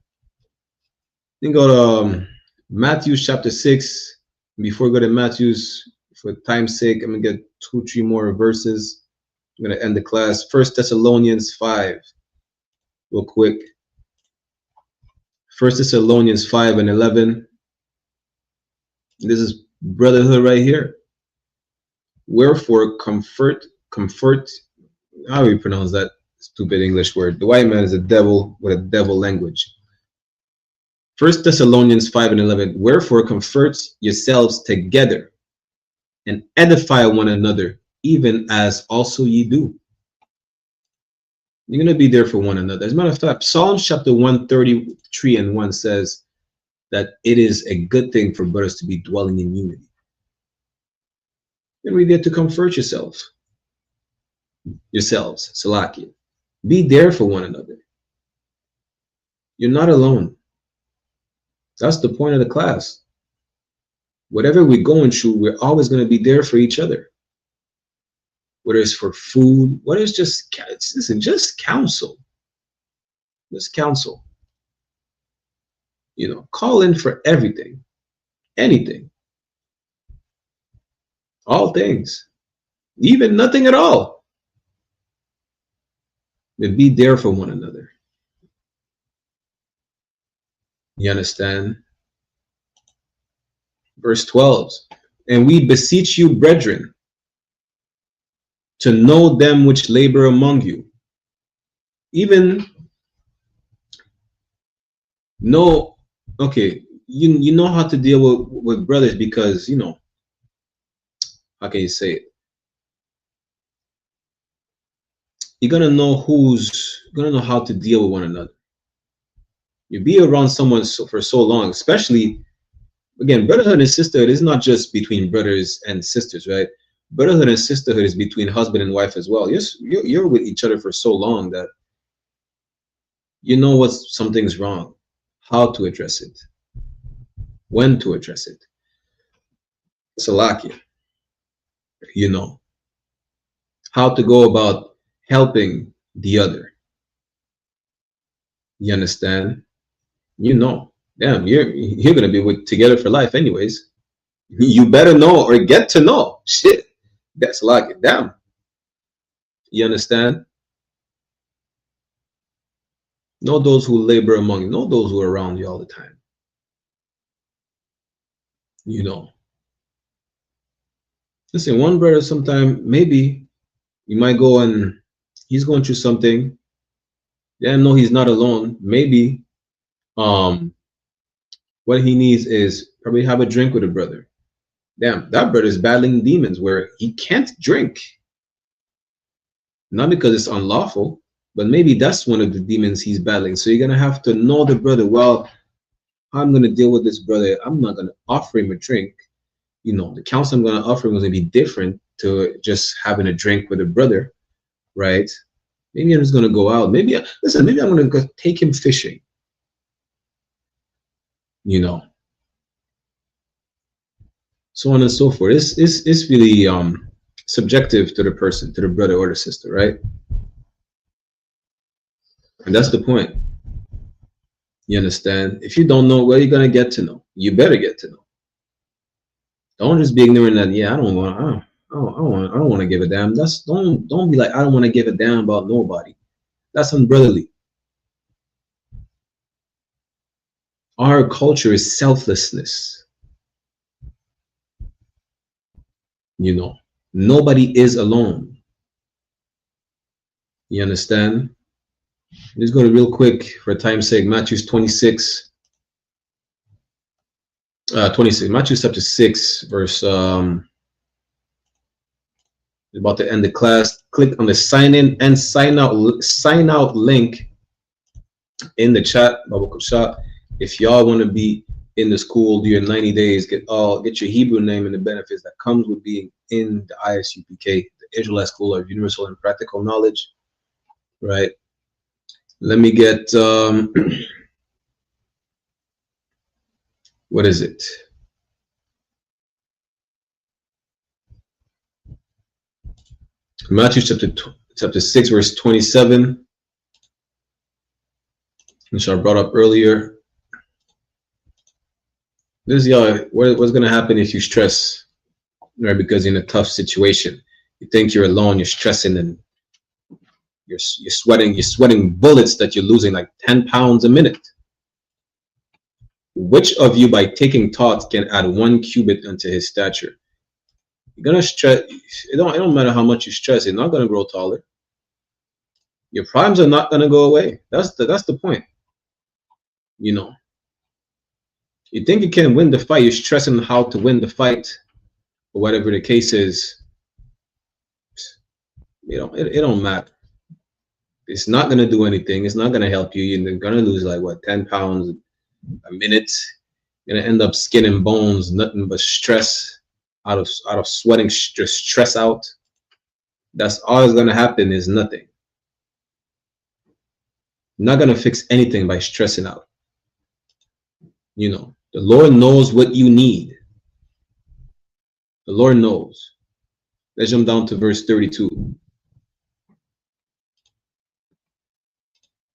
Then go to Matthew chapter 6. Before we go to Matthew's, for time's sake, I'm gonna get 2-3 more verses. I'm gonna end the class. 1 Thessalonians 5, real quick. 1 Thessalonians 5 and 11. This is brotherhood right here. Wherefore comfort. How do we pronounce that stupid English word? The white man is a devil with a devil language. 1 Thessalonians 5 and 11. Wherefore comfort yourselves together and edify one another, even as also ye do. You're going to be there for one another. As a matter of fact, Psalms chapter 133 and 1 says that it is a good thing for brothers to be dwelling in unity. And we get to comfort yourselves, Salakia. Be there for one another. You're not alone. That's the point of the class. Whatever we're going through, we're always going to be there for each other. Whether it's for food, whether it's just, listen, just counsel. Just counsel. You know, call in for everything, anything, all things, even nothing at all. But be there for one another. You understand? Verse 12. And we beseech you, brethren, to know them which labor among you, even know, okay, you know how to deal with brothers because, you know, how can you say it? You're gonna know how to deal with one another. You be around someone for so long, especially, again, brotherhood and sisterhood is not just between brothers and sisters, right? Brotherhood and sisterhood is between husband and wife as well. You're with each other for so long that you know what something's wrong, how to address it, when to address it. Salakia, you know how to go about helping the other. You understand? You know, damn, you're gonna be together for life, anyways. You better know or get to know. Shit, that's like it. Damn. You understand? Know those who labor among you. Know those who are around you all the time. You know. Listen, one brother, sometime maybe you might go and he's going through something. Yeah, no, he's not alone. Maybe what he needs is probably have a drink with a brother. Damn, that brother is battling demons where he can't drink. Not because it's unlawful, but maybe that's one of the demons he's battling. So you're gonna have to know the brother. Well, I'm gonna deal with this brother. I'm not gonna offer him a drink. You know, the counsel I'm gonna offer him is gonna be different to just having a drink with a brother, right? Maybe I'm just gonna go out. Maybe listen. Maybe I'm gonna go take him fishing. You know, so on and so forth. It's really subjective to the person, to the brother or the sister, right? And that's the point. You understand? If you don't know, well, you're gonna get to know. You better get to know. Don't just be ignorant that. Yeah, I don't want to give a damn. Don't be like, I don't want to give a damn about nobody. That's unbrotherly. Our culture is selflessness. You know, nobody is alone. You understand? Let's go to real quick for time's sake. Matthew 26. 26. Matthew chapter 6, verse about to end the class. Click on the sign in and sign out link in the chat, Babu Shop. If y'all want to be in the school, do your 90 days, get your Hebrew name and the benefits that comes with being in the I.S.U.P.K, the Israelite School of Universal and Practical Knowledge. Right. Let me get what is it? Matthew chapter chapter 6, verse 27, which I brought up earlier. This is what's going to happen if you stress, right? Because you're in a tough situation, you think you're alone, you're stressing, and you're sweating bullets that you're losing like 10 pounds a minute. Which of you, by taking thought, can add 1 cubit unto his stature? You're gonna stress. It don't matter how much you stress. You're not gonna grow taller. Your problems are not gonna go away. That's the point. You know. You think you can win the fight. You're stressing how to win the fight, or whatever the case is. You know, it don't matter. It's not gonna do anything. It's not gonna help you. You're gonna lose like what, 10 pounds a minute. You're gonna end up skin and bones, nothing but stress. Out of sweating, just stress out. That's all that's gonna happen is nothing. You're not gonna fix anything by stressing out. You know, the Lord knows what you need. The Lord knows. Let's jump down to verse 32.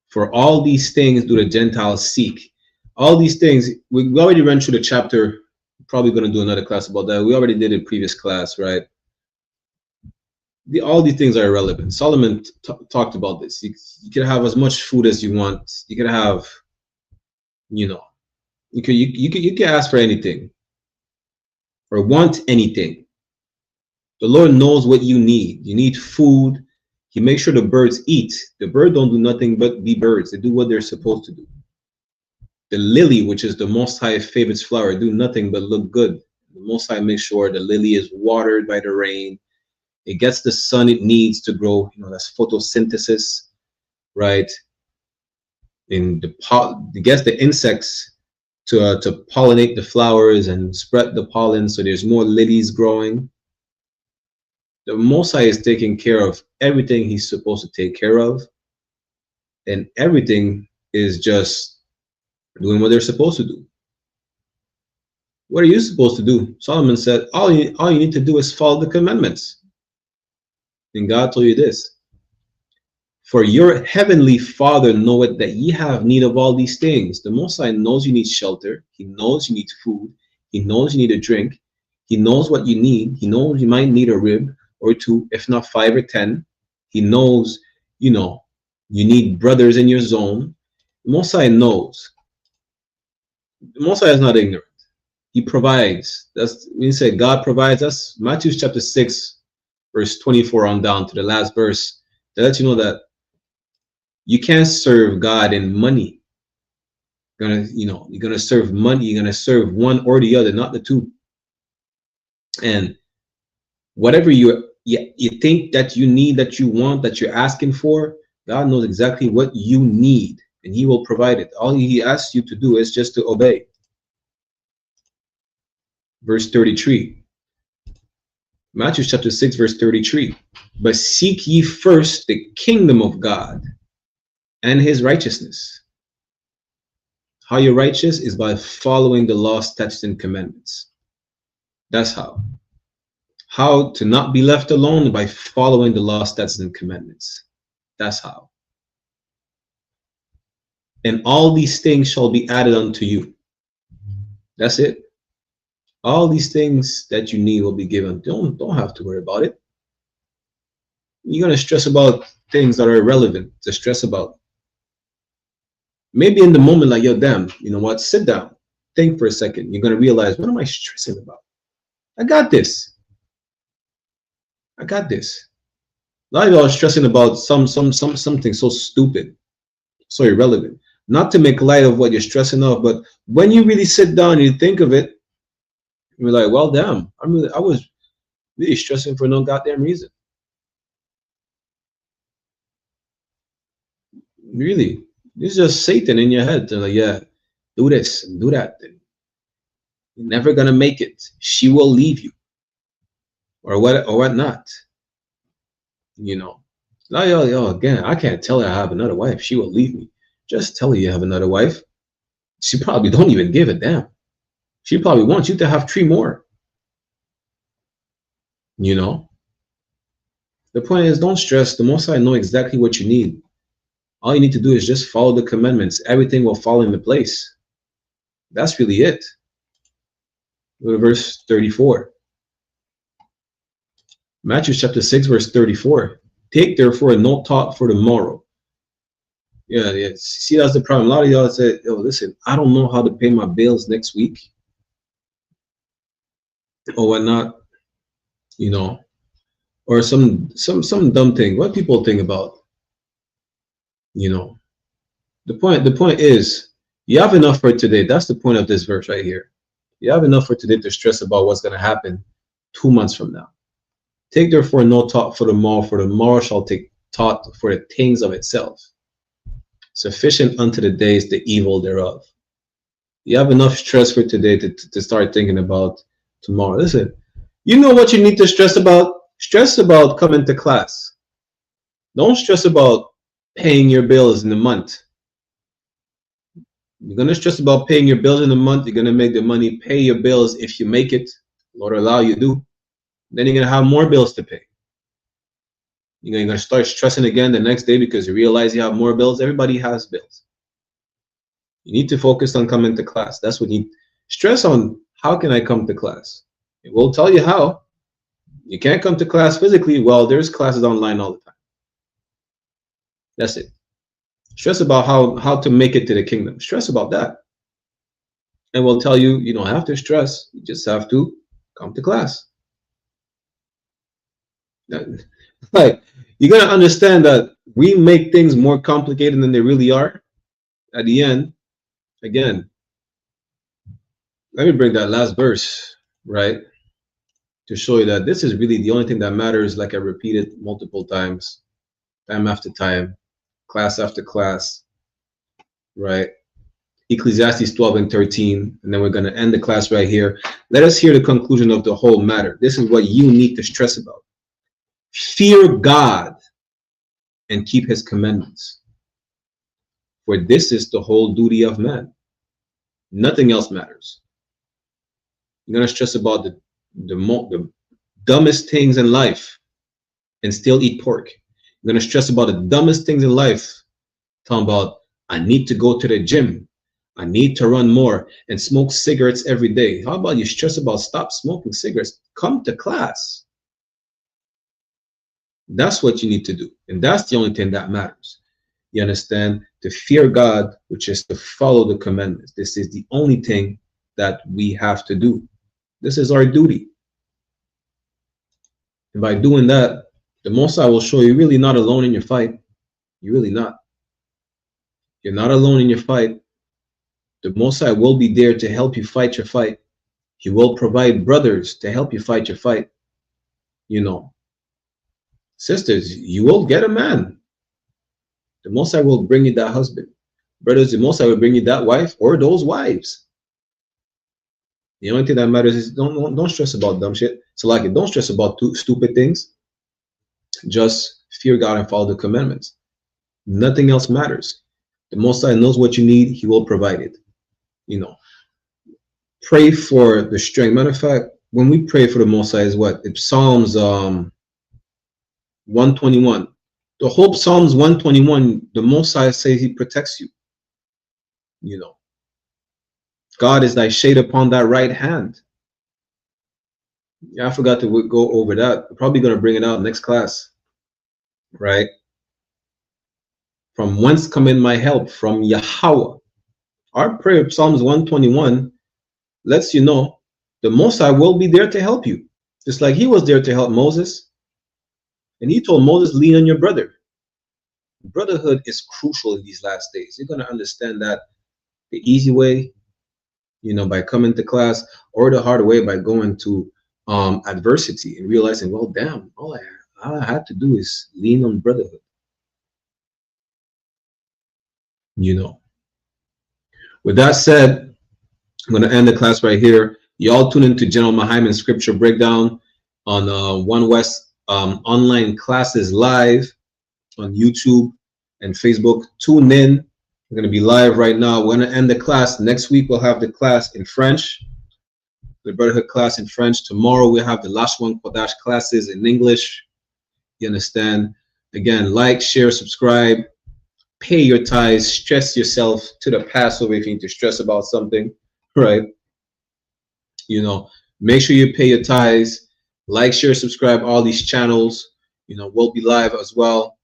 For all these things do the Gentiles seek. All these things, we already ran through the chapter. Probably going to do another class about that. We already did a previous class, right? All these things are irrelevant. Solomon talked about this. You can have as much food as you want. You can have, you know, you can ask for anything or want anything. The Lord knows what you need. You need food. He makes sure the birds eat. The birds don't do nothing but be birds. They do what they're supposed to do. The lily, which is the Most High favorite flower, do nothing but look good. The Most High makes sure the lily is watered by the rain. It gets the sun it needs to grow. You know, that's photosynthesis, right? And it gets the insects to pollinate the flowers and spread the pollen, so there's more lilies growing. The Most High is taking care of everything He's supposed to take care of, and everything is just doing what they're supposed to do. What are you supposed to do? Solomon said, all you need to do is follow the commandments. And God told you this: for your heavenly Father knoweth that ye have need of all these things. The Most High knows you need shelter. He knows you need food. He knows you need a drink. He knows what you need. He knows you might need a rib or two, if not 5 or 10. He knows, you know, you need brothers in your zone. The Most High knows. The Most High is not ignorant. He provides. That's when you say God provides us. Matthew chapter 6, verse 24 on down to the last verse, to let you know that you can't serve God in money. You're gonna serve money. You're gonna serve one or the other, not the two. And whatever you think that you need, that you want, that you're asking for, God knows exactly what you need, and He will provide it. All He asks you to do is just to obey. Verse 33. Matthew chapter 6, verse 33. But seek ye first the kingdom of God and His righteousness. How you're righteous is by following the law, statutes, and commandments. That's how. How to not be left alone? By following the law, statutes, and commandments. That's how. And all these things shall be added unto you. That's it. All these things that you need will be given. Don't have to worry about it. You're gonna stress about things that are irrelevant to stress about. Maybe in the moment, like, yo, damn, you know what? Sit down, think for a second. You're gonna realize, what am I stressing about? I got this. I got this. A lot of y'all are stressing about something so stupid, so irrelevant. Not to make light of what you're stressing of, but when you really sit down and you think of it, you're like, well, damn, I was really stressing for no goddamn reason. Really, it's just Satan in your head. They're like, yeah, do this and do that. You're never gonna make it. She will leave you, or what not. You know, like, yo, again, I can't tell her I have another wife. She will leave me. Just tell her you have another wife. She probably don't even give a damn. She probably wants you to have 3 more. You know, The point is, don't stress. The Most High know exactly what you need. All you need to do is just follow the commandments. Everything will fall into place. That's really it. Go to verse 34. Matthew chapter 6, verse 34. Take therefore no thought for tomorrow. Yeah. See, that's the problem. A lot of y'all say, "Oh, listen, I don't know how to pay my bills next week or whatnot," you know, or some dumb thing. What people think about, you know. The point is, you have enough for today. That's the point of this verse right here. You have enough for today to stress about what's going to happen 2 months from now. Take therefore no thought for the morrow shall take thought for the things of itself. Sufficient unto the day is the evil thereof. You have enough stress for today to start thinking about tomorrow. Listen, you know what you need to stress about? Stress about coming to class. Don't stress about paying your bills in the month. You're going to stress about paying your bills in a month. You're going to make the money pay your bills if you make it. Lord allow you to. Then you're going to have more bills to pay. You're going to start stressing again the next day because you realize you have more bills. Everybody has bills. You need to focus on coming to class. That's what you stress on. How can I come to class? It will tell you how. You can't come to class physically. Well, there's classes online all the time. That's it. Stress about how to make it to the kingdom. Stress about that. And we'll tell you, you don't have to stress. You just have to come to class. Like, you're going to understand that we make things more complicated than they really are. At the end, again, let me bring that last verse, right? To show you that this is really the only thing that matters, like I repeated multiple times, time after time, class after class, right? Ecclesiastes 12 and 13, and then we're going to end the class right here. Let us hear the conclusion of the whole matter. This is what you need to stress about. Fear God and keep his commandments, for this is the whole duty of man. Nothing else matters. You're going to stress about the dumbest things in life and still eat pork. You're going to stress about the dumbest things in life, talking about, I need to go to the gym. I need to run more and smoke cigarettes every day. How about you stress about stop smoking cigarettes? Come to class. That's what you need to do. And that's the only thing that matters. You understand? To fear God, which is to follow the commandments. This is the only thing that we have to do. This is our duty. And by doing that, the Most High will show you really not alone in your fight. You're really not. You're not alone in your fight. The Most High will be there to help you fight your fight. He will provide brothers to help you fight your fight. You know, sisters, you will get a man. The Most High will bring you that husband. Brothers, the Most High will bring you that wife or those wives. The only thing that matters is don't stress about dumb shit. So like, don't stress about stupid things. Just fear God and follow the commandments. Nothing else matters. The Most High knows what you need. He will provide it. You know, pray for the strength. Matter of fact, when we pray for the Most High is what? It's Psalms 121. The whole Psalms 121, the Most High says he protects you. You know, God is thy shade upon thy right hand. Yeah, I forgot to go over that. I'm probably going to bring it out next class, right? From whence cometh my help? From Yahweh. Our prayer, Psalms 121, lets you know the Most High will be there to help you. Just like he was there to help Moses. And he told Moses, lean on your brother. Brotherhood is crucial in these last days. You're going to understand that the easy way, you know, by coming to class, or the hard way by going to adversity and realizing, well, damn, all I had to do is lean on brotherhood. You know. With that said, I'm going to end the class right here. Y'all tune into General Mahaiman's scripture breakdown on One West online classes live on YouTube and Facebook. Tune in. We're going to be live right now. We're going to end the class. Next week, we'll have the class in French, the Brotherhood class in French. Tomorrow, we'll have the last one, Kodash classes in English. You understand? Again, like, share, subscribe, pay your tithes, stress yourself to the Passover if you need to stress about something, right? You know, make sure you pay your tithes, like, share, subscribe, all these channels. You know, we'll be live as well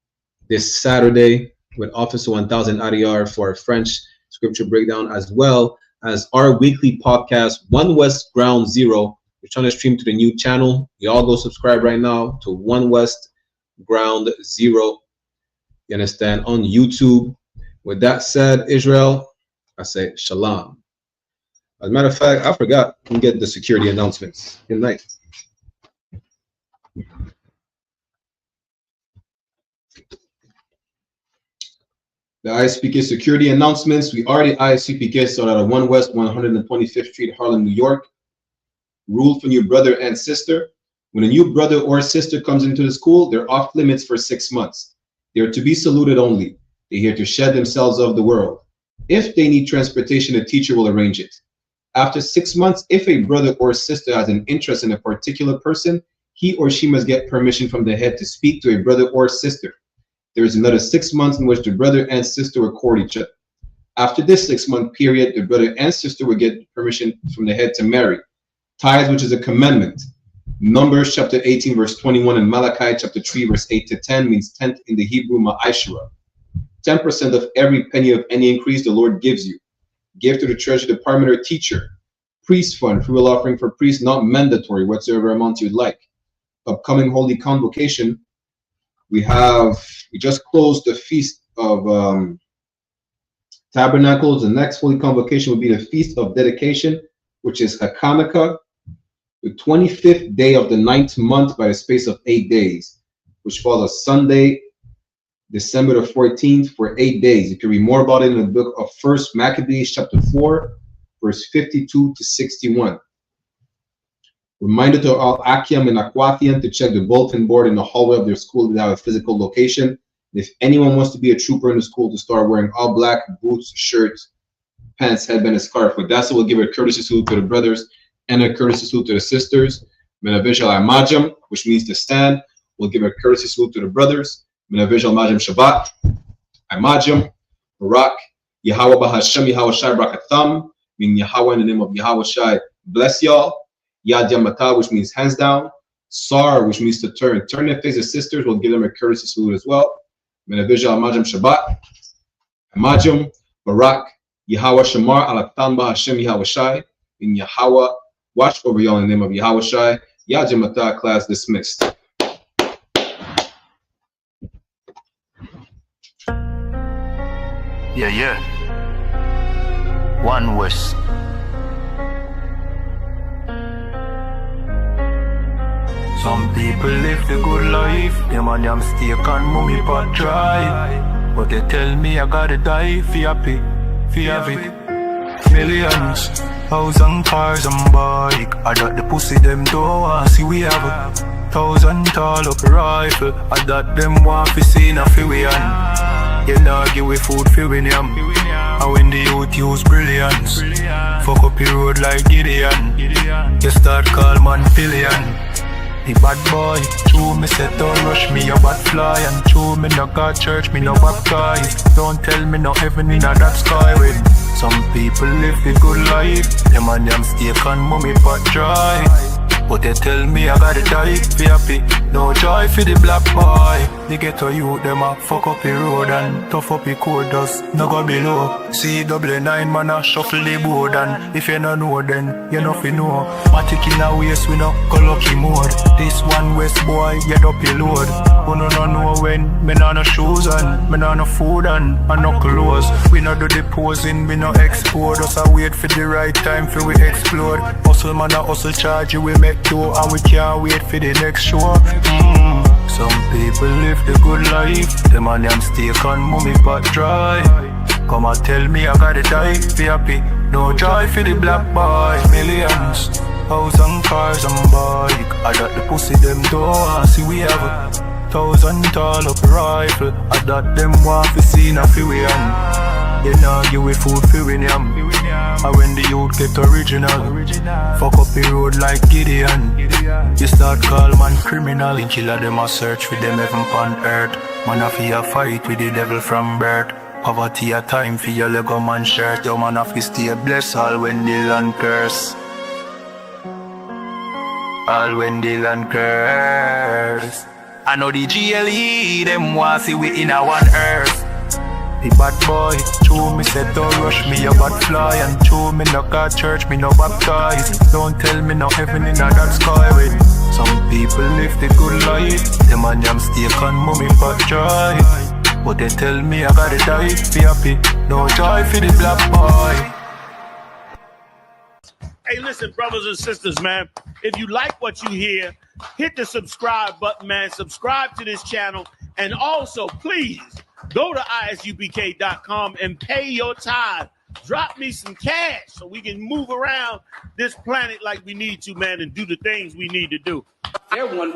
this Saturday with Officer 1000 Adiyar for a French scripture breakdown, as well as our weekly podcast, One West Ground Zero. We're trying to stream to the new channel. You all go subscribe right now to One West Ground Zero. You understand? On YouTube. With that said, Israel, I say shalom. As a matter of fact, I forgot to get the security announcements. Good night. The I.S.U.P.K security announcements. We are the I.S.U.P.K started at 1 West 125th Street, Harlem, New York. Rule for new brother and sister. When a new brother or sister comes into the school, they're off limits for 6 months. They are to be saluted only. They're here to shed themselves of the world. If they need transportation, a teacher will arrange it. After 6 months, if a brother or sister has an interest in a particular person, he or she must get permission from the head to speak to a brother or sister. There is another 6 months in which the brother and sister will court each other. After this 6-month period, the brother and sister will get permission from the head to marry. Tithes, which is a commandment. Numbers chapter 18 verse 21 and Malachi chapter 3 verse 8 to 10 means tenth in the Hebrew ma'ashra. 10% of every penny of any increase the Lord gives you. Give to the treasury department or teacher. Priest fund, free will offering for priests, not mandatory, whatsoever amount you'd like. Upcoming holy convocation. We just closed the Feast of Tabernacles. The next holy convocation will be the Feast of Dedication, which is Hanukkah, the 25th day of the 9th month by the space of 8 days, which falls on Sunday, December the 14th, for 8 days. You can read more about it in the book of 1 Maccabees chapter 4, verse 52 to 61. Reminder to all Akim and Aquathian to check the bulletin board in the hallway of their school to have a physical location. And if anyone wants to be a trooper in the school, to start wearing all black, boots, shirts, pants, headband, and scarf. With that, so we'll give a courtesy salute to the brothers and a courtesy salute to the sisters. Menavishal Amajam, which means to stand. We'll give a courtesy salute to the brothers. Menavishal Majam Shabbat. Amajam. Barak. Yahweh Bahashem Yahweh Shai Brakatham. Meaning Yahweh in the name of Yahweh Shai. Bless y'all. Yad Yamata, which means hands down. Sar, which means to turn. Turn their face to sisters. We'll give them a courtesy salute as well. Menavishal Amajam Shabbat. Amajam. Barak. Yahweh Shamar Alatan Bahashem Yahweh Shai. In Yahweh, watch over y'all in the name of Yahweh Shai. Yajamata, class dismissed.
Yeah. One West. Some people live the good life. Them and them steak and mummy pot dry. But they tell me I gotta die for happy, for have it. Millions, house and cars and bike. I got the pussy them don't want see we have a 1,000 tall up rifle. I got them want to see na fi we on. You know give we food fi we yam. And when the youth use brilliance, fuck up the road like Gideon. You start call man pillion. The bad boy, true me say don't rush me, a bad fly. And true me no got church, me no baptize. Don't tell me no heaven in a that sky with. Some people live the good life. Them and them steak and mummy pot dry. But they tell me I gotta die for happy. No joy for the black boy. The ghetto youth, them a fuck up the road and tough up the code dust, no go below. See double 9 man a shuffle the board. And if you no know then, you no fi know. Matic in a waist, we no go lucky mode. This one West boy, get up your load. Who no know when, me no shoes and me no food and no clothes. We no do the posing, we no export. Us a wait for the right time for we explode. Hustle man a hustle charge, you we make do. And we can't wait for the next show. Some people live the good life. Them and them steak and mummy pot dry. Come and tell me I gotta die for happy. No joy for the black boy. Millions, house and cars and bike. I got the pussy them don't want see we have a 1,000 tall up rifle. I got them want to see na fi we on. You know give we food fi we yam. And when the youth get original, fuck up the road like Gideon. You start call man criminal. In killer them a search for them heaven on earth. Man a fi a fight with the devil from birth. Poverty a time for your Lego man shirt. Your man a fi stay blessed all when the land curse. All when the land curse. I know the GLE, them want see we in a one earth. The bad boy, true me said don't rush me a bad fly. And true me no got church, me no baptize. Don't tell me no heaven in a that sky with. Some people live the good life. Them and them steak and mummy pot joy. But they tell me I gotta die for happy. No joy for the black boy.
Hey, listen, brothers and sisters, man. If you like what you hear, hit the subscribe button, man. Subscribe to this channel. And also, please, go to isupk.com and pay your tithe. Drop me some cash so we can move around this planet like we need to, man, and do the things we need to do.
Everyone